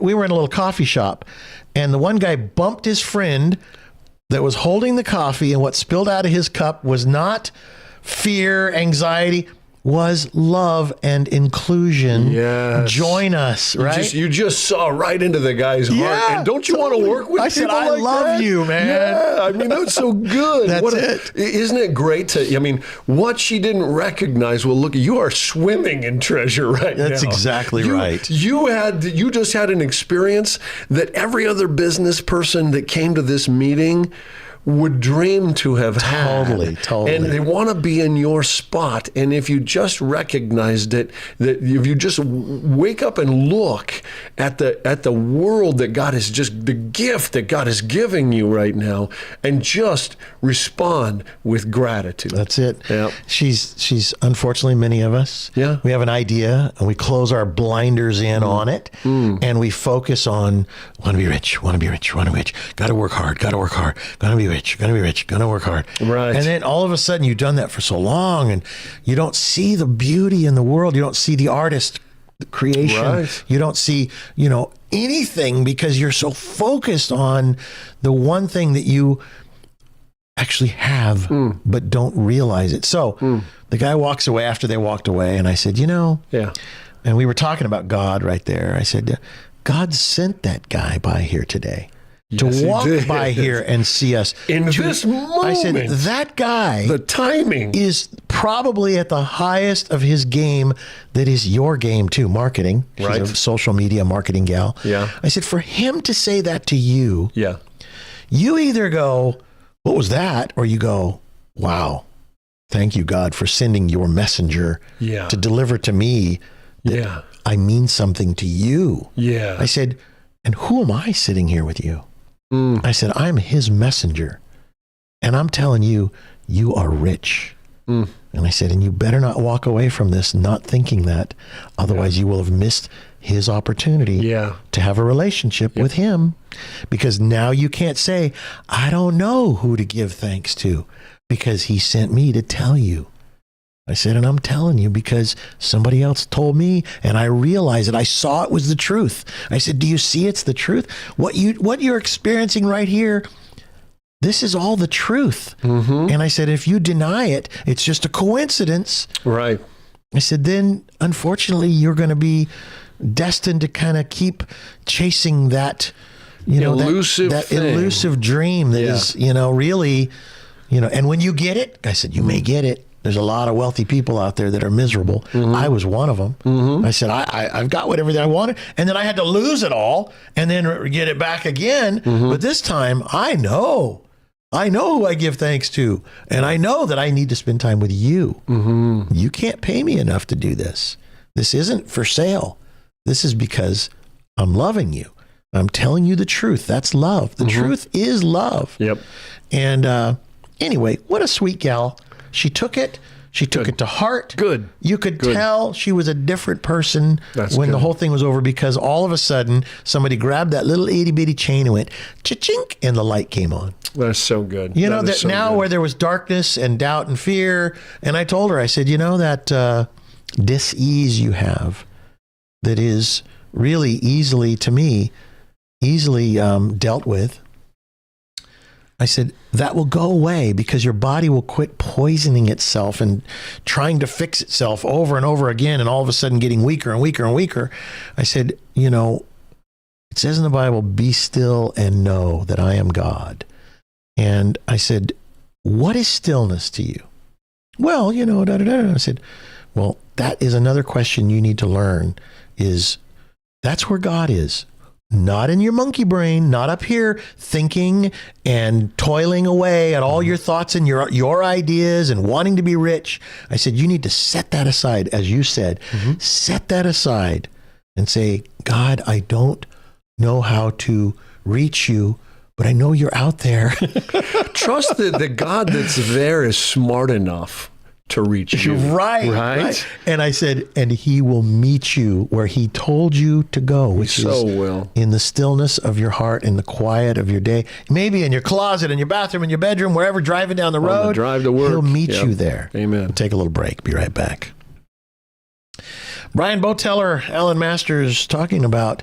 we were in a little coffee shop, and the one guy bumped his friend that was holding the coffee, and what spilled out of his cup was not fear, anxiety, was love and inclusion. Yes. Join us, right? You just saw right into the guy's heart. And don't you want to work with people? I said, I like love that? you, man. Yeah, I mean, that's so good. That's it. Isn't it great to, I mean, what she didn't recognize, well, look, you are swimming in treasure right now. That's exactly right. You just had an experience that every other business person that came to this meeting would dream to have had. Totally. And they want to be in your spot. And if you just recognized it, that if you just wake up and look at the world that God is just, the gift that God is giving you right now, and just respond with gratitude. That's it. Yeah. She's unfortunately, many of us, we have an idea and we close our blinders in on it, and we focus on, want to be rich, got to work hard, got to be rich, gonna work hard. Right. And then all of a sudden you've done that for so long, and you don't see the beauty in the world. You don't see the artist, the creation. Right. You don't see, anything, because you're so focused on the one thing that you actually have, but don't realize it. So the guy walks away after they walked away, and I said, and we were talking about God right there. I said, God sent that guy by here today. To walk by here and see us. This moment. I said, that guy, the timing, is probably at the highest of his game. That is your game too, marketing. She's a social media marketing gal. Yeah. I said, for him to say that to you, you either go, what was that? Or you go, wow, thank you, God, for sending your messenger to deliver to me that I mean something to you. Yeah. I said, and who am I sitting here with you? I said, I'm his messenger, and I'm telling you, you are rich. And I said, and you better not walk away from this not thinking that. Otherwise, you will have missed his opportunity to have a relationship with him, because now you can't say, I don't know who to give thanks to, because he sent me to tell you. I said, and I'm telling you because somebody else told me, and I realized it. I saw it was the truth. I said, do you see it's the truth? What you're experiencing right here, this is all the truth. And I said, if you deny it, it's just a coincidence. Right. I said, then unfortunately, you're going to be destined to kind of keep chasing that, elusive elusive dream that is, really, and when you get it, I said, you may get it. There's a lot of wealthy people out there that are miserable. I was one of them. I said, I've got whatever that I wanted. And then I had to lose it all and then get it back again. But this time I know who I give thanks to. And I know that I need to spend time with you. You can't pay me enough to do this. This isn't for sale. This is because I'm loving you. I'm telling you the truth. That's love. The truth is love. Yep. And anyway, what a sweet gal. She took it. She took it to heart. Good. You could tell she was a different person when the whole thing was over, because all of a sudden somebody grabbed that little itty bitty chain and went cha-chink, and the light came on. That's so good. You know, that now where there was darkness and doubt and fear. And I told her, I said, you know, that dis-ease you have that is really easily dealt with. I said, that will go away because your body will quit poisoning itself and trying to fix itself over and over again, and all of a sudden getting weaker and weaker and weaker. I said, you know, it says in the Bible, be still and know that I am God. And I said, what is stillness to you? Well, you know, I said, well, that is another question you need to learn, is that's where God is. Not in your monkey brain, not up here thinking and toiling away at all your thoughts and your ideas and wanting to be rich. I said, you need to set that aside, as you said. Set that aside and say, God, I don't know how to reach you, but I know you're out there. Trust that the God that's there is smart enough to reach you. Right. And I said, and he will meet you where he told you to go, which is in the stillness of your heart, in the quiet of your day, maybe in your closet, in your bathroom, in your bedroom, wherever, driving down the road. The drive to work. He'll meet you there. Amen. We'll take a little break. Be right back. Brian Boteller, Alan Masters, talking about,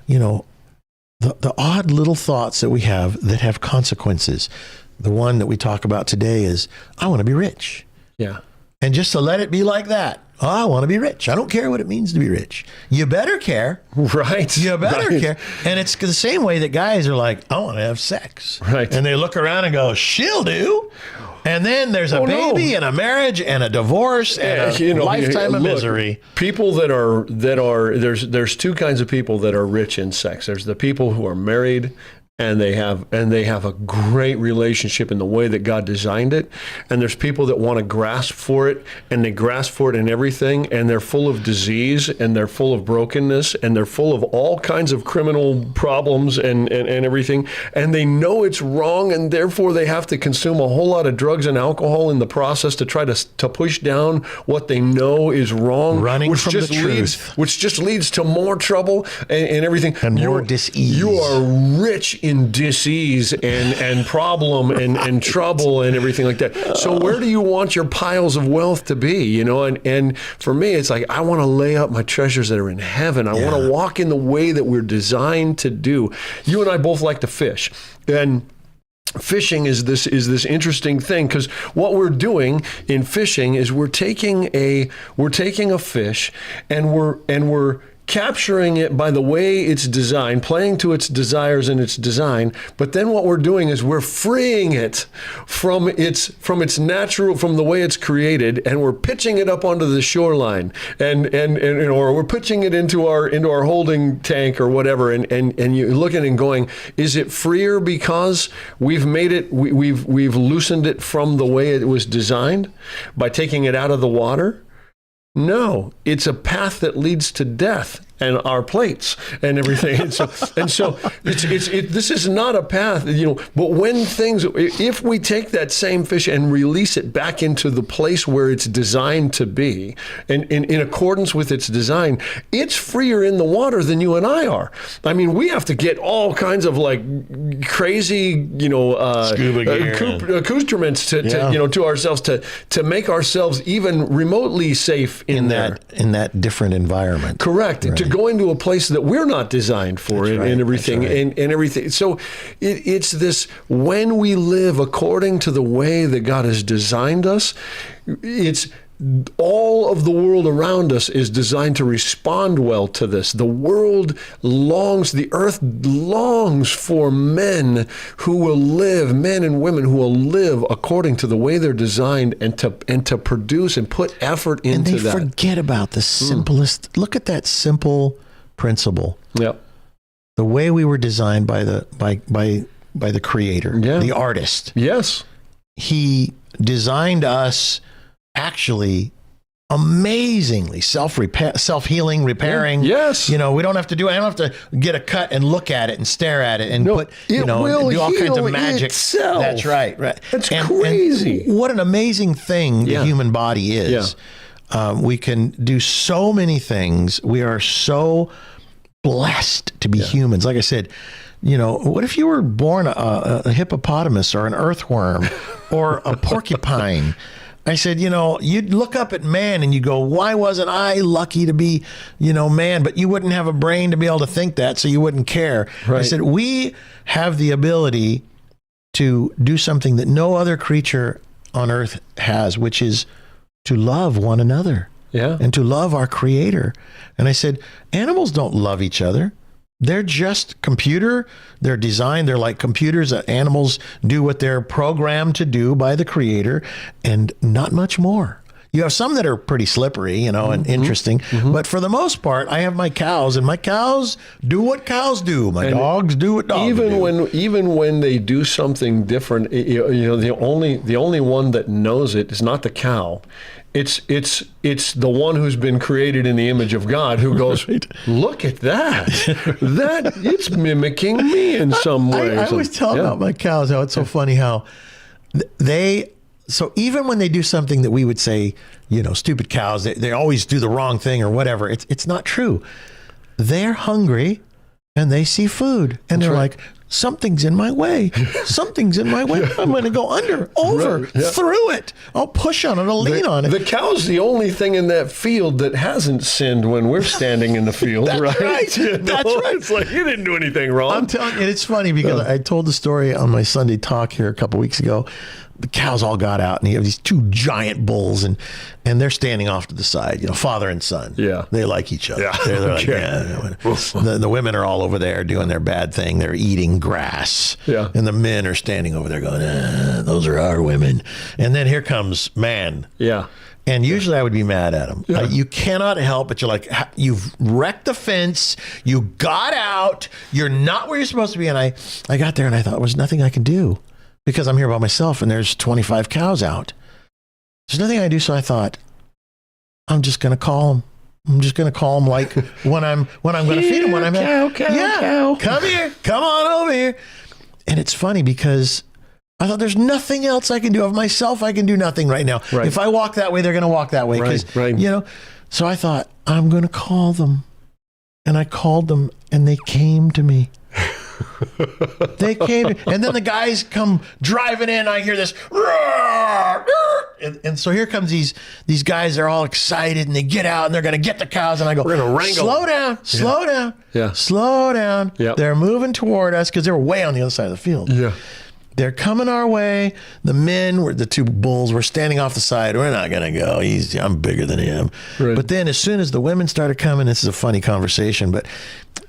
you know, the odd little thoughts that we have that have consequences. The one that we talk about today is, I want to be rich. Yeah. And just to let it be like that. Oh, I want to be rich. I don't care what it means to be rich. You better care. Right. You better care. And it's the same way that guys are like, I want to have sex. Right. And they look around and go, she'll do. And then there's a baby and a marriage and a divorce and a lifetime of misery. People that are there's two kinds of people that are rich in sex. There's the people who are married and they have a great relationship in the way that God designed it. And there's people that want to grasp for it, and they grasp for it in everything, and they're full of disease, and they're full of brokenness, and they're full of all kinds of criminal problems and everything. And they know it's wrong, and therefore they have to consume a whole lot of drugs and alcohol in the process to try to push down what they know is wrong. Running from the truth. Which just leads to more trouble and everything. And more dis-ease. You are rich in dis-ease and problem and trouble and everything like that. So where do you want your piles of wealth to be? You know, and for me, it's like, I want to lay up my treasures that are in heaven. I want to walk in the way that we're designed to do. You and I both like to fish. And fishing is this interesting thing, because what we're doing in fishing is we're taking a fish and we're capturing it by the way it's designed, playing to its desires and its design. But then what we're doing is we're freeing it from its natural, from the way it's created, and we're pitching it up onto the shoreline, and or we're pitching it into our holding tank or whatever, and you're looking and going, is it freer because we've made it, we've loosened it from the way it was designed by taking it out of the water? No, it's a path that leads to death and our plates and everything. And so this is not a path, you know, but if we take that same fish and release it back into the place where it's designed to be, and in accordance with its design, it's freer in the water than you and I are. I mean, we have to get all kinds of like crazy, you know, accoutrements to ourselves to make ourselves even remotely safe in that different environment. Correct. Right. To go into a place that we're not designed for and everything. Right. And everything. So it's this, when we live according to the way that God has designed us, it's all of the world around us is designed to respond well to this. The earth longs for men who will live, men and women who will live according to the way they're designed, and to produce and put effort into that. And they forget about the simplest. Look at that simple principle. Yep. The way we were designed by the Creator, the artist. Yes. He designed us actually amazingly self-healing, repairing. Yes. We don't have to I don't have to get a cut and look at it and stare at it and do all kinds of magic. Itself. That's right. That's crazy. And what an amazing thing the human body is. We can do so many things. We are so blessed to be humans. Like I said, what if you were born a hippopotamus or an earthworm or a porcupine? I said, you'd look up at man and you go, why wasn't I lucky to be, man? But you wouldn't have a brain to be able to think that, so you wouldn't care. Right. I said, we have the ability to do something that no other creature on earth has, which is to love one another and to love our Creator. And I said, animals don't love each other. They're just they're designed, they're like computers. Animals do what they're programmed to do by the Creator, and not much more. You have some that are pretty slippery, and interesting. But for the most part, I have my cows, and my cows do what cows do. My dogs do what dogs do. Even when they do something different, the only one that knows it is not the cow. It's the one who's been created in the image of God who goes, look at that. It's mimicking me in some way. I always tell about my cows how it's so funny how so even when they do something that we would say, stupid cows, they always do the wrong thing or whatever. It's not true. They're hungry and they see food and they're like, something's in my way. Something's in my way. I'm going to go over, through it. I'll push on it. I'll lean on it. The cow's the only thing in that field that hasn't sinned when we're standing in the field. That's right. That's right. It's like, you didn't do anything wrong. I'm telling you, it's funny because I told the story on my Sunday talk here a couple weeks ago. The cows all got out, and you have these two giant bulls, and they're standing off to the side, father and son. Yeah. They like each other. Yeah. They're like, the women are all over there doing their bad thing. They're eating grass. Yeah. And the men are standing over there going, those are our women. And then here comes man. Yeah. And usually I would be mad at him. Yeah. You cannot help but you're like, you've wrecked the fence. You got out. You're not where you're supposed to be. And I got there and I thought, there's nothing I can do. Because I'm here by myself and there's 25 cows out. There's nothing I do. So I thought, I'm just going to call them. I'm just going to call them like when I'm going to feed them. When I'm cow. Come here. Come on over here. And it's funny because I thought there's nothing else I can do. Of myself, I can do nothing right now. Right. If I walk that way, they're going to walk that way. Right. So I thought, I'm going to call them. And I called them and they came to me. They came, and then the guys come driving in. I hear this, and so here comes these guys. They're all excited, and they get out, and they're going to get the cows. And I go, we're going to wrangle. Slow down. Yeah. Slow down. Yep. They're moving toward us because they were way on the other side of the field. Yeah. They're coming our way. The men, the two bulls, were standing off the side. We're not going to go. I'm bigger than him. Right. But then as soon as the women started coming, this is a funny conversation, but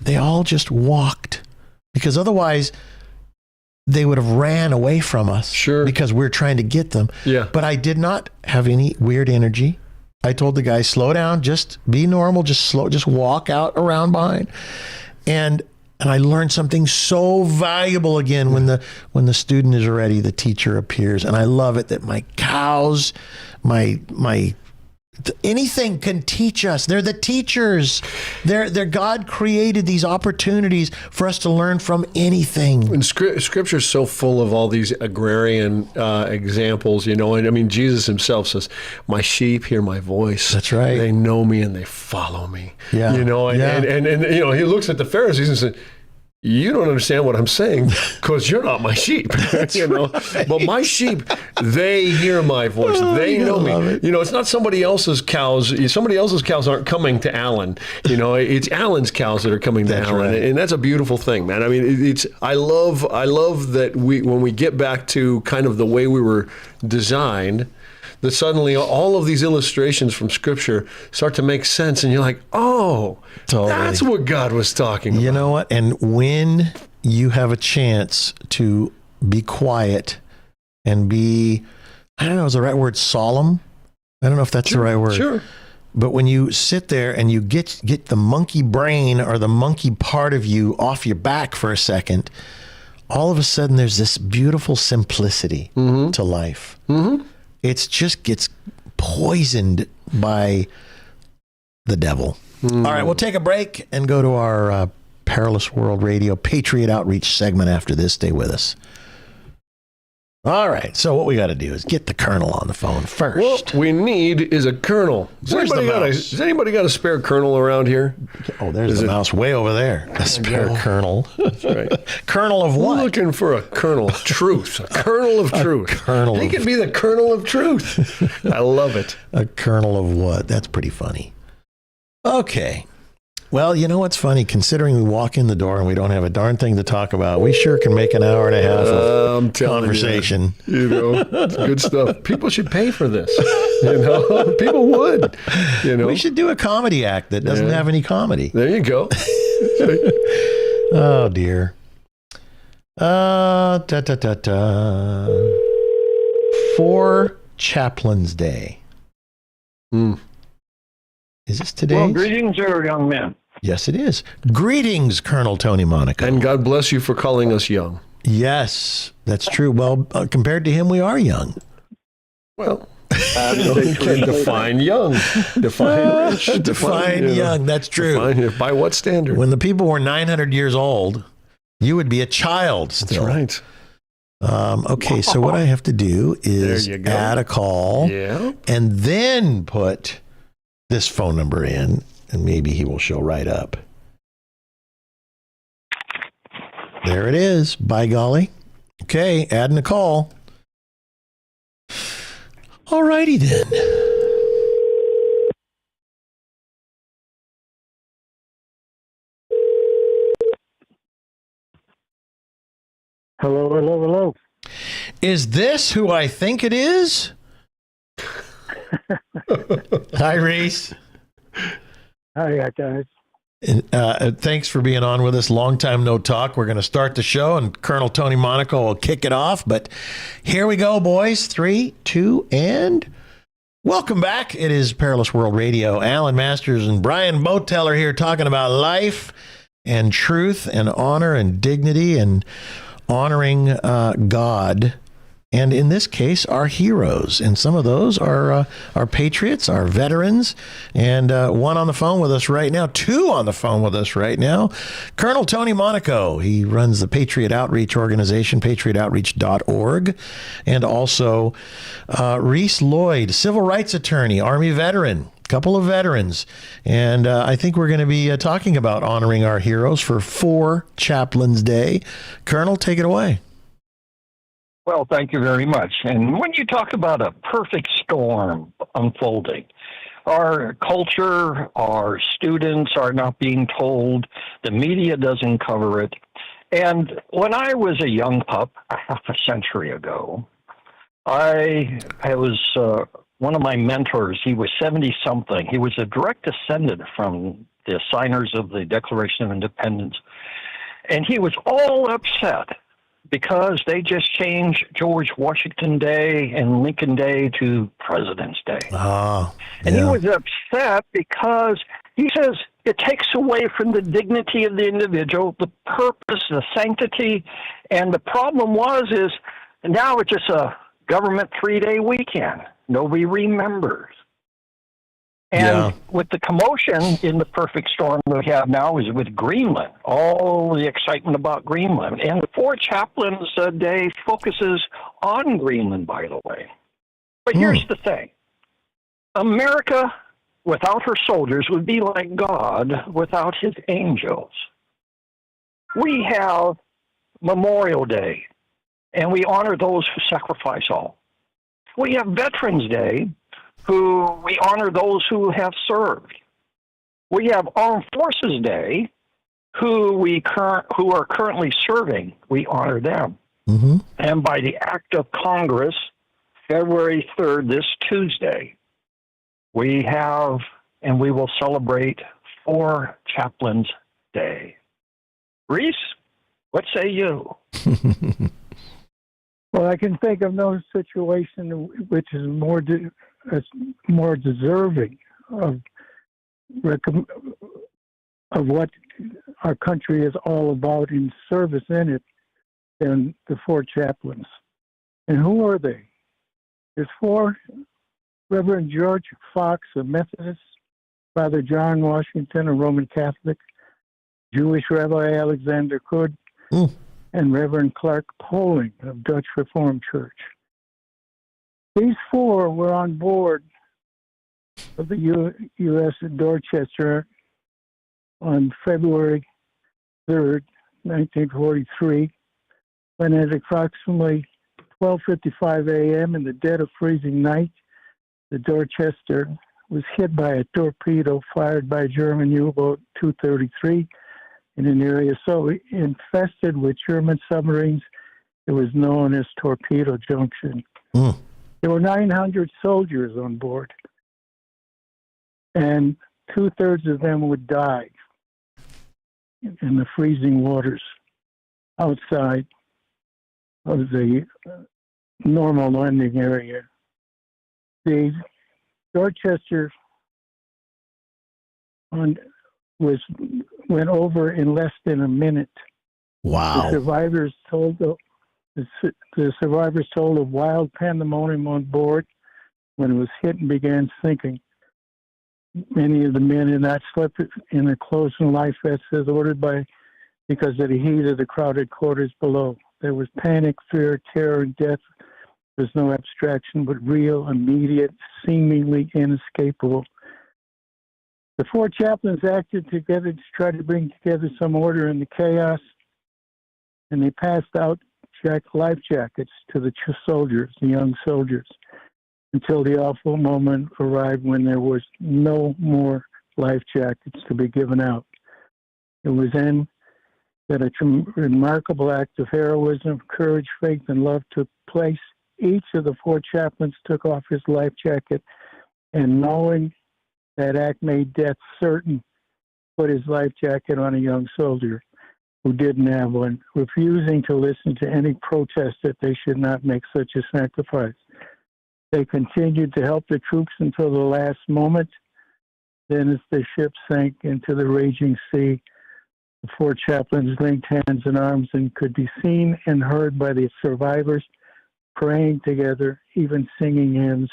they all just walked. Because otherwise, they would have ran away from us. Sure. Because we're trying to get them. Yeah. But I did not have any weird energy. I told the guys, slow down, just be normal, just walk out around behind. And I learned something so valuable again when the student is ready, the teacher appears. And I love it that my cows, anything can teach us. They're the teachers. They're God created these opportunities for us to learn from anything. And Scripture is so full of all these agrarian examples, And I mean, Jesus himself says, "My sheep hear my voice. That's right. They know me and they follow me." Yeah. And he looks at the Pharisees and says, "You don't understand what I'm saying because you're not my sheep." Right. But my sheep, they hear my voice. They know me. It's not somebody else's cows. Somebody else's cows aren't coming to Alan. It's Alan's cows that are coming to Alan. Right. And that's a beautiful thing, man. I mean, I love that when we get back to kind of the way we were designed, that suddenly all of these illustrations from Scripture start to make sense, and you're like, oh, Totally. that's what God was talking about. You know what? And when you have a chance to be quiet and be, I don't know, is the right word solemn? I don't know if that's the right word. Sure. But when you sit there and you get the monkey brain or the monkey part of you off your back for a second, all of a sudden there's this beautiful simplicity to life. Mm-hmm. It just gets poisoned by the devil. All right, we'll take a break and go to our Perilous World Radio Patriot Outreach segment after this. Stay with us. All right, so what we got to do is get the colonel on the phone first. What we need is a colonel. Where's the mouse? Has anybody got a spare colonel around here? Oh, there's the mouse way over there. A spare colonel. That's right. Colonel of what? We're looking for a colonel of truth. A colonel of truth. Colonel He of- could be the colonel of truth. I love it. A colonel of what? That's pretty funny. Okay. Well, you know what's funny? Considering we walk in the door and we don't have a darn thing to talk about, we sure can make an hour and a half of I'm telling conversation. You know, it's good stuff. People should pay for this. You know, people would. You know, We should do a comedy act that doesn't have any comedy. there you go. Oh, dear. For Chaplain's Day. Mm. Is this today? Well, greetings there, young men. Yes, it is. Greetings, Colonel Tony Monaco. And God bless you for calling us young. Yes, that's true. Well, compared to him, we are young. Well, you can define young. Define rich. Define young. That's true. Define, by what standard? When the people were 900 years old, you would be a child still. That's right. Okay, so what I have to do is There you go. add a call Yeah. and then put this phone number in, and maybe he will show right up. There it is. By golly. Okay, adding a call. All righty then. Hello, hello, hello. Is this who I think it is? Hi, Reese. Hi, guys. Thanks for being on with us. Long time no talk. We're going to start the show, and Colonel Tony Monaco will kick it off. But here we go, boys. 3, 2, and welcome back. It is Perilous World Radio. Alan Masters and Brian Boteller here talking about life and truth and honor and dignity and honoring God. And in this case, our heroes. And some of those are our patriots, our veterans, and one on the phone with us right now, 2 on the phone with us right now. Colonel Tony Monaco. He runs the Patriot Outreach Organization, patriotoutreach.org. And also Reese Lloyd, civil rights attorney, Army veteran. Couple of veterans. And I think we're going to be talking about honoring our heroes for Chaplain's Day. Colonel, take it away. Well, thank you very much. And when you talk about a perfect storm unfolding, our culture, our students are not being told, the media doesn't cover it. And when I was a young pup, half a century ago, I was one of my mentors. He was 70-something. He was a direct descendant from the signers of the Declaration of Independence. And he was all upset because they just changed George Washington Day and Lincoln Day to President's Day. And he was upset because he says it takes away from the dignity of the individual, the purpose, the sanctity. And the problem is now it's just a government 3-day weekend. Nobody remembers. And with the commotion in the perfect storm we have now is with Greenland, all the excitement about Greenland. And the For Chaplains Day focuses on Greenland, by the way. But here's the thing. America without her soldiers would be like God without his angels. We have Memorial Day, and we honor those who sacrifice all. We have Veterans Day, who we honor those who have served. We have Armed Forces Day, who are currently serving. We honor them. Mm-hmm. And by the act of Congress, February 3rd, this Tuesday, we have and we will celebrate 4 Chaplains Day. Reese, what say you? Well, I can think of no situation which is more deserving of what our country is all about in service in it than the 4 chaplains. And who are they? There's 4: Reverend George Fox, a Methodist; Father John Washington, a Roman Catholic; Jewish Rabbi Alexander Cood; and Reverend Clark Poling of Dutch Reformed Church. These 4 were on board of the U.S. at Dorchester on February 3rd, 1943, when at approximately 12:55 a.m. in the dead of freezing night, the Dorchester was hit by a torpedo fired by German U-boat 233 in an area so infested with German submarines it was known as Torpedo Junction. There were 900 soldiers on board, and 2/3 of them would die in the freezing waters outside of the normal landing area. The Dorchester went over in less than a minute. Wow. The survivors told of wild pandemonium on board when it was hit and began sinking. Many of the men had not slept in their clothes and life vests as ordered because of the heat of the crowded quarters below. There was panic, fear, terror, and death. There was no abstraction, but real, immediate, seemingly inescapable. The 4 chaplains acted together to try to bring together some order in the chaos, and they passed out life jackets to the soldiers, the young soldiers, until the awful moment arrived when there was no more life jackets to be given out. It was then that a remarkable act of heroism, courage, faith, and love took place. Each of the 4 chaplains took off his life jacket, and knowing that act made death certain, put his life jacket on a young soldier who didn't have one, refusing to listen to any protest that they should not make such a sacrifice. They continued to help the troops until the last moment. Then as the ship sank into the raging sea, the 4 chaplains linked hands and arms and could be seen and heard by the survivors praying together, even singing hymns,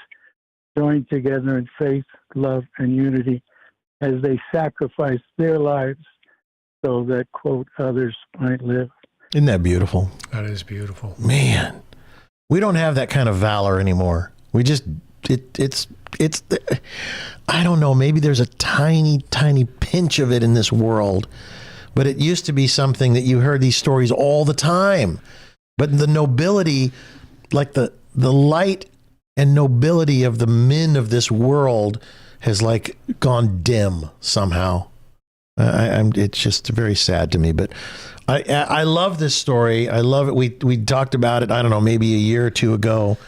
joined together in faith, love, and unity as they sacrificed their lives so that, quote, others might live. Isn't that beautiful? That is beautiful. Man, we don't have that kind of valor anymore. We just, I don't know, maybe there's a tiny, tiny pinch of it in this world, but it used to be something that you heard these stories all the time. But the nobility, like the light and nobility of the men of this world has like gone dim somehow. It's just very sad to me, but I love this story. I love it. We talked about it, I don't know, maybe a year or 2 ago.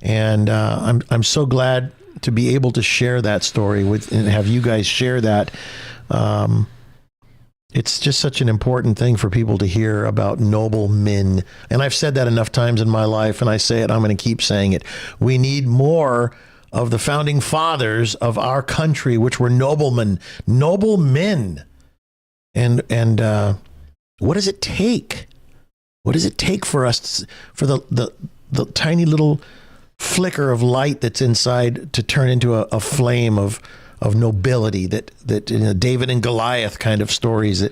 And I'm so glad to be able to share that story with and have you guys share that. It's just such an important thing for people to hear about noble men. And I've said that enough times in my life, and I say it, I'm going to keep saying it. We need more of the founding fathers of our country, which were noblemen, noble men. And what does it take? What does it take for us, for the tiny little flicker of light that's inside to turn into a flame of nobility that David and Goliath kind of stories that,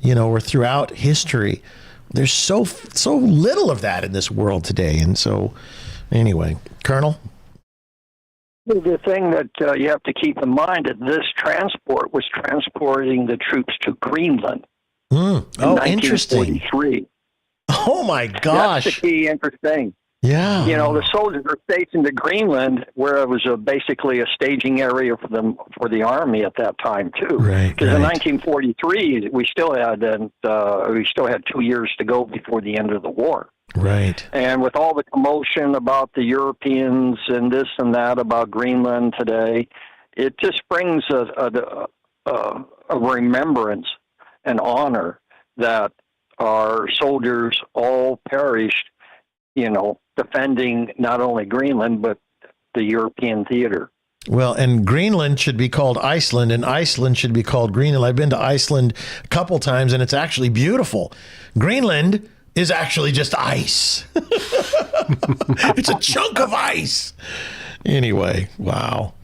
were throughout history. There's so little of that in this world today. And so anyway, Colonel? The thing that you have to keep in mind is this transport was transporting the troops to Greenland. Oh, interesting. 1943. Oh my gosh. That's the key interesting. Yeah. You know, the soldiers were stationed to Greenland, where it was basically a staging area for the army at that time too. Right. Because in 1943, we still had 2 years to go before the end of the war. Right. And with all the commotion about the Europeans and this and that about Greenland today, it just brings a remembrance and honor that our soldiers all perished, you know, defending not only Greenland, but the European theater. Well, and Greenland should be called Iceland, and Iceland should be called Greenland. I've been to Iceland a couple times, and it's actually beautiful. Greenland is actually just ice. It's a chunk of ice. Anyway, wow.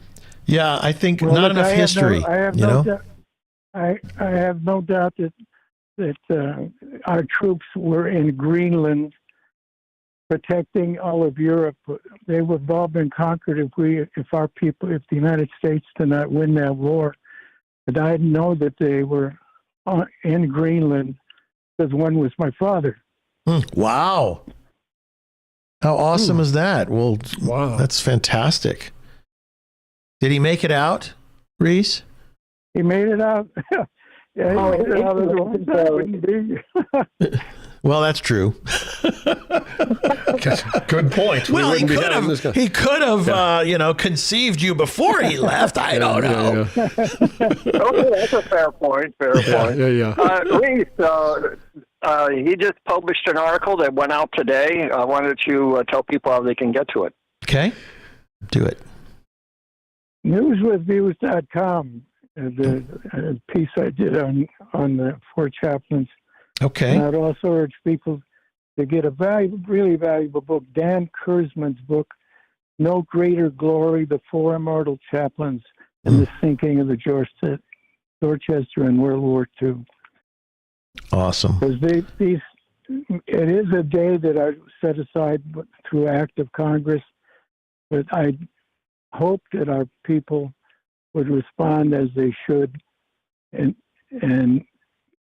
Yeah, I think not enough history. I have no doubt that our troops were in Greenland protecting all of Europe. They would have all been conquered if the United States did not win that war. But I know that they were in Greenland because one was my father. Wow. How awesome is that? Well, Wow. That's fantastic. Did he make it out, Reese? He made it out. Yeah, he made it out. Otherwise, I wouldn't be. Well, that's true. Good point. Well, he wouldn't be could having have. this He could have, conceived you before he left. I don't know. Yeah. Okay, that's a fair point. Yeah. Reese, he just published an article that went out today. Why don't you tell people how they can get to it? Okay, do it. Newswithviews.com, the piece I did on the four chaplains. Okay. And I'd also urge people to get a really valuable book, Dan Kurzman's book, No Greater Glory, The Four Immortal Chaplains and the Sinking of the Dorchester in World War II. Awesome. Because it is a day that I set aside through act of Congress, but I hope that our people would respond as they should and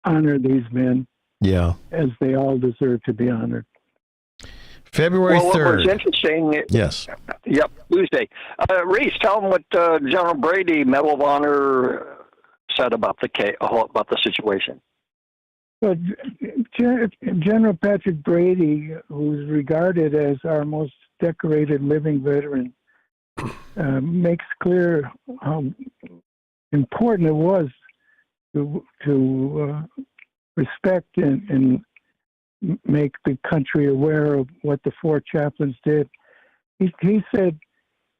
honor these men. Yeah. As they all deserve to be honored. February 3rd. What's interesting. Yes. Yep, Tuesday. Reese, tell them what General Brady, Medal of Honor, said about the situation. But General Patrick Brady, who's regarded as our most decorated living veteran, makes clear how important it was to respect and make the country aware of what the four chaplains did. He said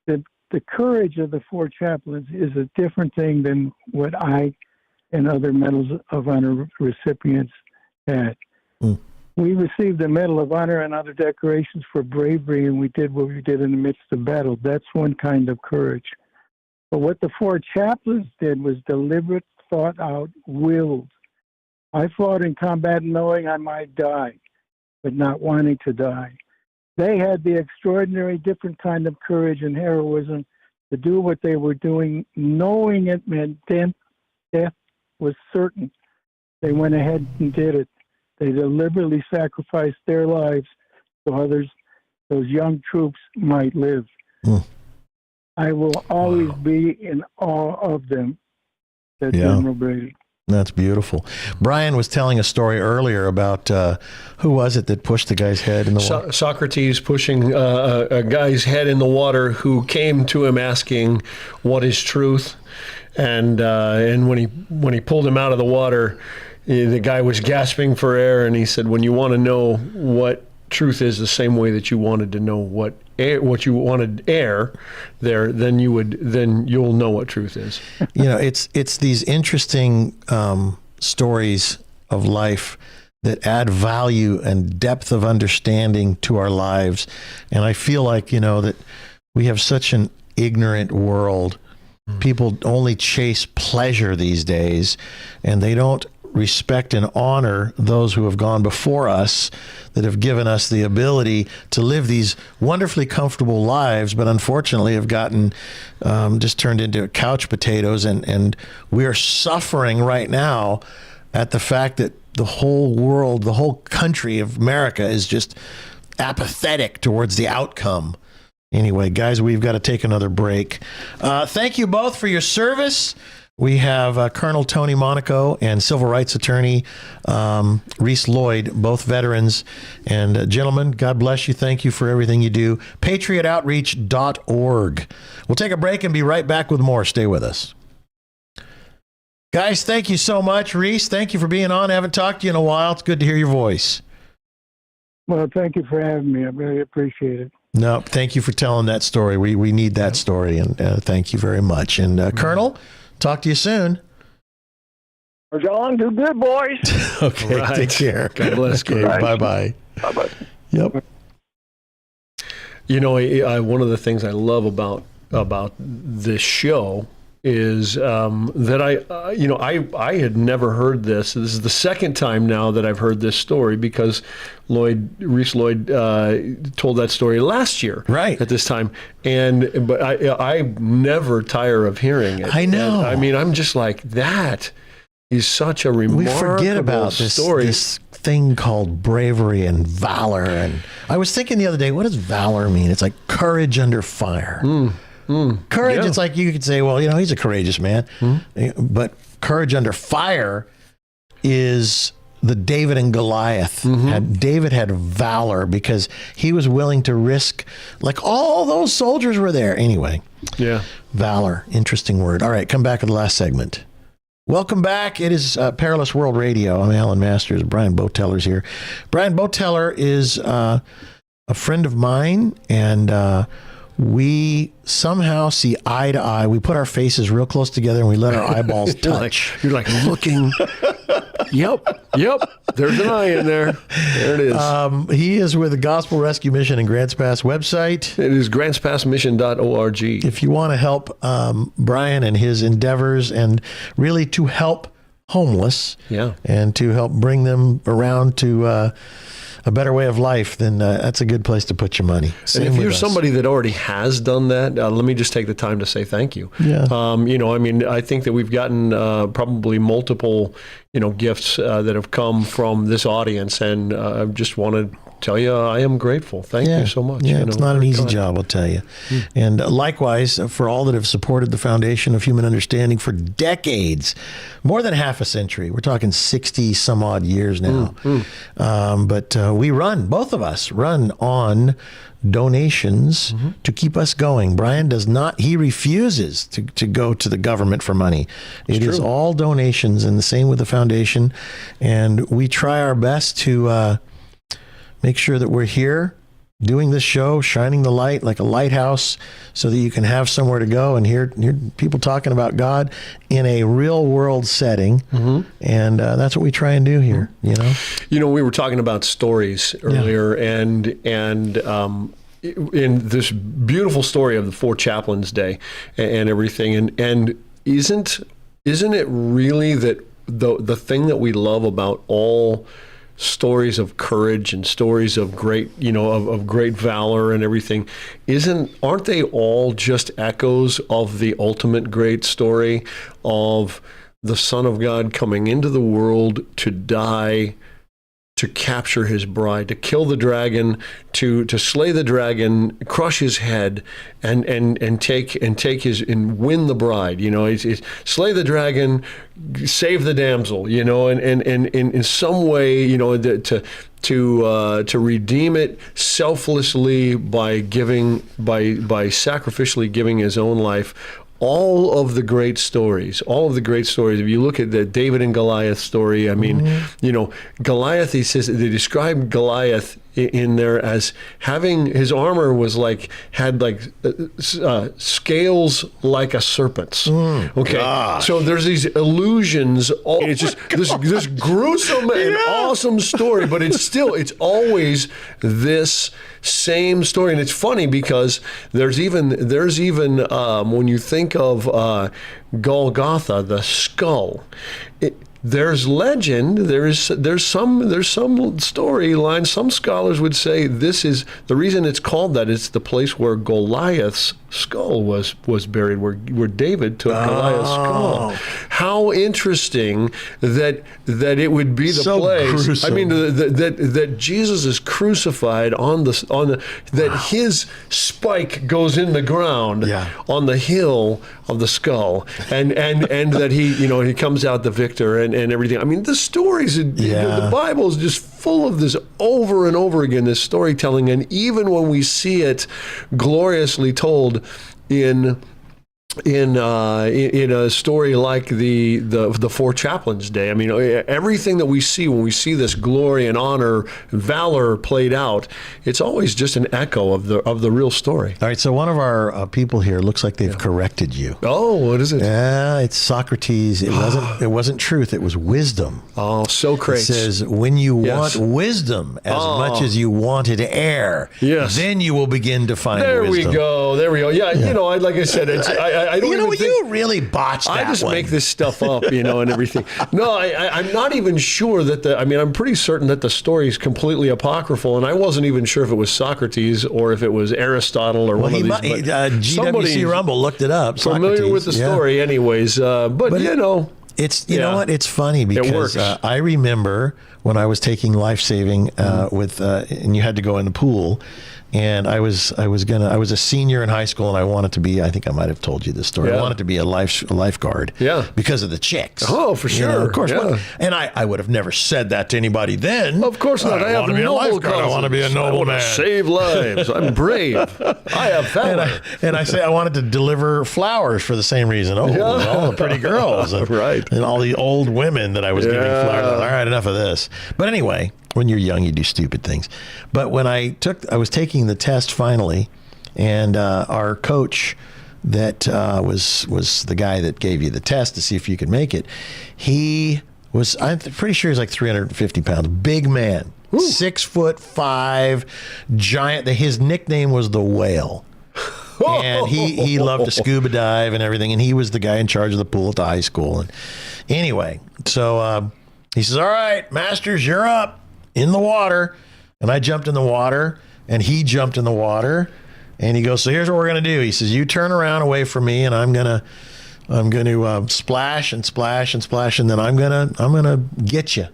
that the courage of the four chaplains is a different thing than what I and other Medals of Honor recipients had. We received the Medal of Honor and other decorations for bravery, and we did what we did in the midst of battle. That's one kind of courage. But what the four chaplains did was deliberate, thought out, willed. I fought in combat knowing I might die, but not wanting to die. They had the extraordinary different kind of courage and heroism to do what they were doing, knowing it meant death was certain. They went ahead and did it. They deliberately sacrificed their lives so others, those young troops, might live. I will always be in awe of them, said General Brady. That's beautiful. Brian was telling a story earlier about who was it that pushed the guy's head in the water? Socrates pushing a guy's head in the water who came to him asking, "What is truth?" And when he pulled him out of the water, the guy was gasping for air, and he said, "When you want to know what truth is, the same way that you wanted to know what you wanted air there, then you'll know what truth is." It's these interesting stories of life that add value and depth of understanding to our lives. And I feel like, that we have such an ignorant world. People only chase pleasure these days, and they don't respect and honor those who have gone before us, that have given us the ability to live these wonderfully comfortable lives, but unfortunately have gotten just turned into couch potatoes. And we're suffering right now at the fact that the whole world, the whole country of America is just apathetic towards the outcome. Anyway, guys, we've got to take another break. Thank you both for your service. We have Colonel Tony Monaco and civil rights attorney Reese Lloyd, both veterans. And gentlemen, God bless you. Thank you for everything you do. PatriotOutreach.org. We'll take a break and be right back with more. Stay with us. Guys, thank you so much. Reese, thank you for being on. I haven't talked to you in a while. It's good to hear your voice. Well, thank you for having me. I really appreciate it. No, thank you for telling that story. We need that story, and thank you very much. And Colonel, talk to you soon. John, do good, boys. Okay, Right. take care. God bless. Okay, bye-bye. Bye-bye. Yep. You know, one of the things I love about this show is that I had never heard this. This is the second time now that I've heard this story, because Reese Lloyd told that story last year, right at this time, but I never tire of hearing it. I know. And, I mean, I'm just like, that is such a remarkable we forget about story. this thing called bravery and valor. And I was thinking the other day, what does valor mean? It's like courage under fire. Courage, yeah. It's like you could say, well, he's a courageous man. But courage under fire is the David and Goliath. David had valor because he was willing to risk, like all those soldiers were there. Anyway, valor, interesting word. All right, come back to the last segment. Welcome back. It is Perilous World Radio. I'm Alan Masters. Brian Boteller's here. Brian Boteller is a friend of mine, and we somehow see eye to eye. We put our faces real close together and we let our eyeballs touch. You're like looking. Yep. There's an eye in there. There it is. He is with the Gospel Rescue Mission and Grants Pass website. It is grantspassmission.org. If you want to help Brian and his endeavors, and really to help homeless, and to help bring them around to a better way of life, then that's a good place to put your money. And if you're somebody that already has done that, let me just take the time to say thank you. Yeah. I think that we've gotten probably multiple, gifts that have come from this audience, and I just want to tell you I am grateful. Thank you so much. Yeah, it's not an easy job, I'll tell you. And likewise, for all that have supported the Foundation of Human Understanding for decades, more than half a century. We're talking 60 some odd years now. But we both of us run on donations to keep us going. Brian does not, he refuses to go to the government for money. It is all donations, and the same with the Foundation. And we try our best to make sure that we're here doing this show, shining the light like a lighthouse, so that you can have somewhere to go and hear people talking about God in a real world setting. And that's what we try and do here, we were talking about stories earlier, and in this beautiful story of the Four Chaplains Day and everything, and isn't it really that the thing that we love about all stories of courage and stories of great, of great valor and everything, aren't they all just echoes of the ultimate great story of the Son of God coming into the world to die, to capture his bride, to kill the dragon, to slay the dragon, crush his head, and win the bride. It's slay the dragon, save the damsel. And in some way, to redeem it selflessly by sacrificially giving his own life. All of the great stories, if you look at the David and Goliath story, I mean, Goliath, he says, they describe Goliath in there as having, his armor had scales like a serpent's. Okay. Gosh. So there's these illusions. It's just this gruesome and awesome story, but it's always this same story. And it's funny because there's even when you think of Golgotha, the skull, there's legend. There's some storyline. Some scholars would say this is the reason it's called that. It's the place where Goliath's skull was buried, where David took Goliath's skull. How interesting that it would be the So place. gruesome. I mean, that Jesus is crucified that his spike goes in the ground on the hill of the skull, and that he comes out the victor and everything. I mean, the stories, the Bible is just full of this over and over again, this storytelling, and even when we see it gloriously told in a story like the Four Chaplains' Day. I mean, everything that we see when we see this glory and honor and valor played out, it's always just an echo of the real story. All right, so one of our people here looks like they've corrected you. Oh, what is it? Yeah, it's Socrates. It wasn't truth. It was wisdom. Oh, Socrates. It says, when you want wisdom as much as you wanted air, then you will begin to find wisdom. There we go. Yeah. Like I said, I don't even think, you really botched that I just one. make this stuff up, and everything. No, I'm not even sure that I'm pretty certain that the story is completely apocryphal, and I wasn't even sure if it was Socrates or if it was Aristotle or one of these. GWC Rumble looked it up. Familiar Socrates, with the story, anyways. But it's know what? It's funny because I remember when I was taking life saving and you had to go in the pool. And I was a senior in high school, and I wanted to be. I think I might have told you this story. I wanted to be a lifeguard. Yeah. Because of the chicks. Oh, for sure. Of course. Yeah. And I would have never said that to anybody then. Of course not. I want to be a lifeguard. I want to be a noble man. Save lives. I'm brave. I have valor. And I say I wanted to deliver flowers for the same reason. All the pretty girls, right? And all the old women that I was giving flowers. All right, enough of this. But anyway. When you're young, you do stupid things. But when I was taking the test finally, and our coach that was the guy that gave you the test to see if you could make it, I'm pretty sure he's like 350 pounds, big man, 6'5", giant. His nickname was the Whale. And he loved to scuba dive and everything, and he was the guy in charge of the pool at the high school. And anyway, so he says, "All right, Masters, you're up." In the water, and I jumped in the water, and he jumped in the water, and he goes, "So here's what we're gonna do." He says, "You turn around away from me, and I'm gonna splash and splash and splash, and then I'm gonna get you,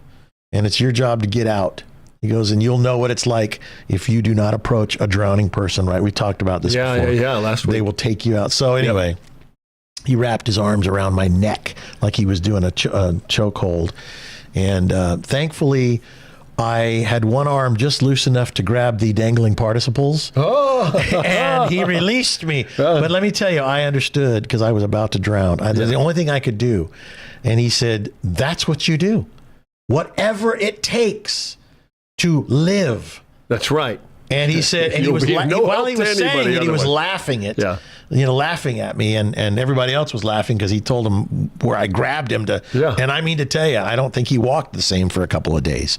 and it's your job to get out." He goes, "And you'll know what it's like if you do not approach a drowning person." Right? We talked about this before. Yeah. Last week they will take you out. So anyway. He wrapped his arms around my neck like he was doing a chokehold, and thankfully. I had one arm just loose enough to grab the dangling participles, and he released me. But let me tell you, I understood because I was about to drown. The only thing I could do. And he said, "That's what you do. Whatever it takes to live." That's right. And he said, and he was while he was saying it, he was laughing at me, and everybody else was laughing because he told him where I grabbed him to. Yeah. And I mean to tell you, I don't think he walked the same for a couple of days.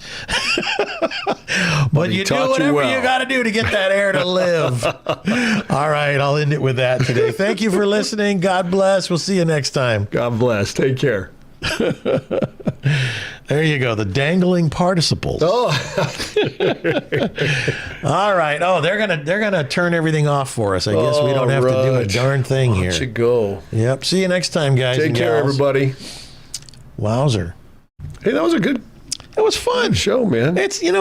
But you do whatever you got to do to get that air to live. All right, I'll end it with that today. Thank you for listening. God bless. We'll see you next time. God bless. Take care. There you go, the dangling participles. Oh, all right. Oh, they're gonna turn everything off for us. I guess we don't have to do a darn thing here. Let you go. Yep. See you next time, guys. Take care, everybody. Wowzer. Hey, that was a good. It was fun show, man. It's what.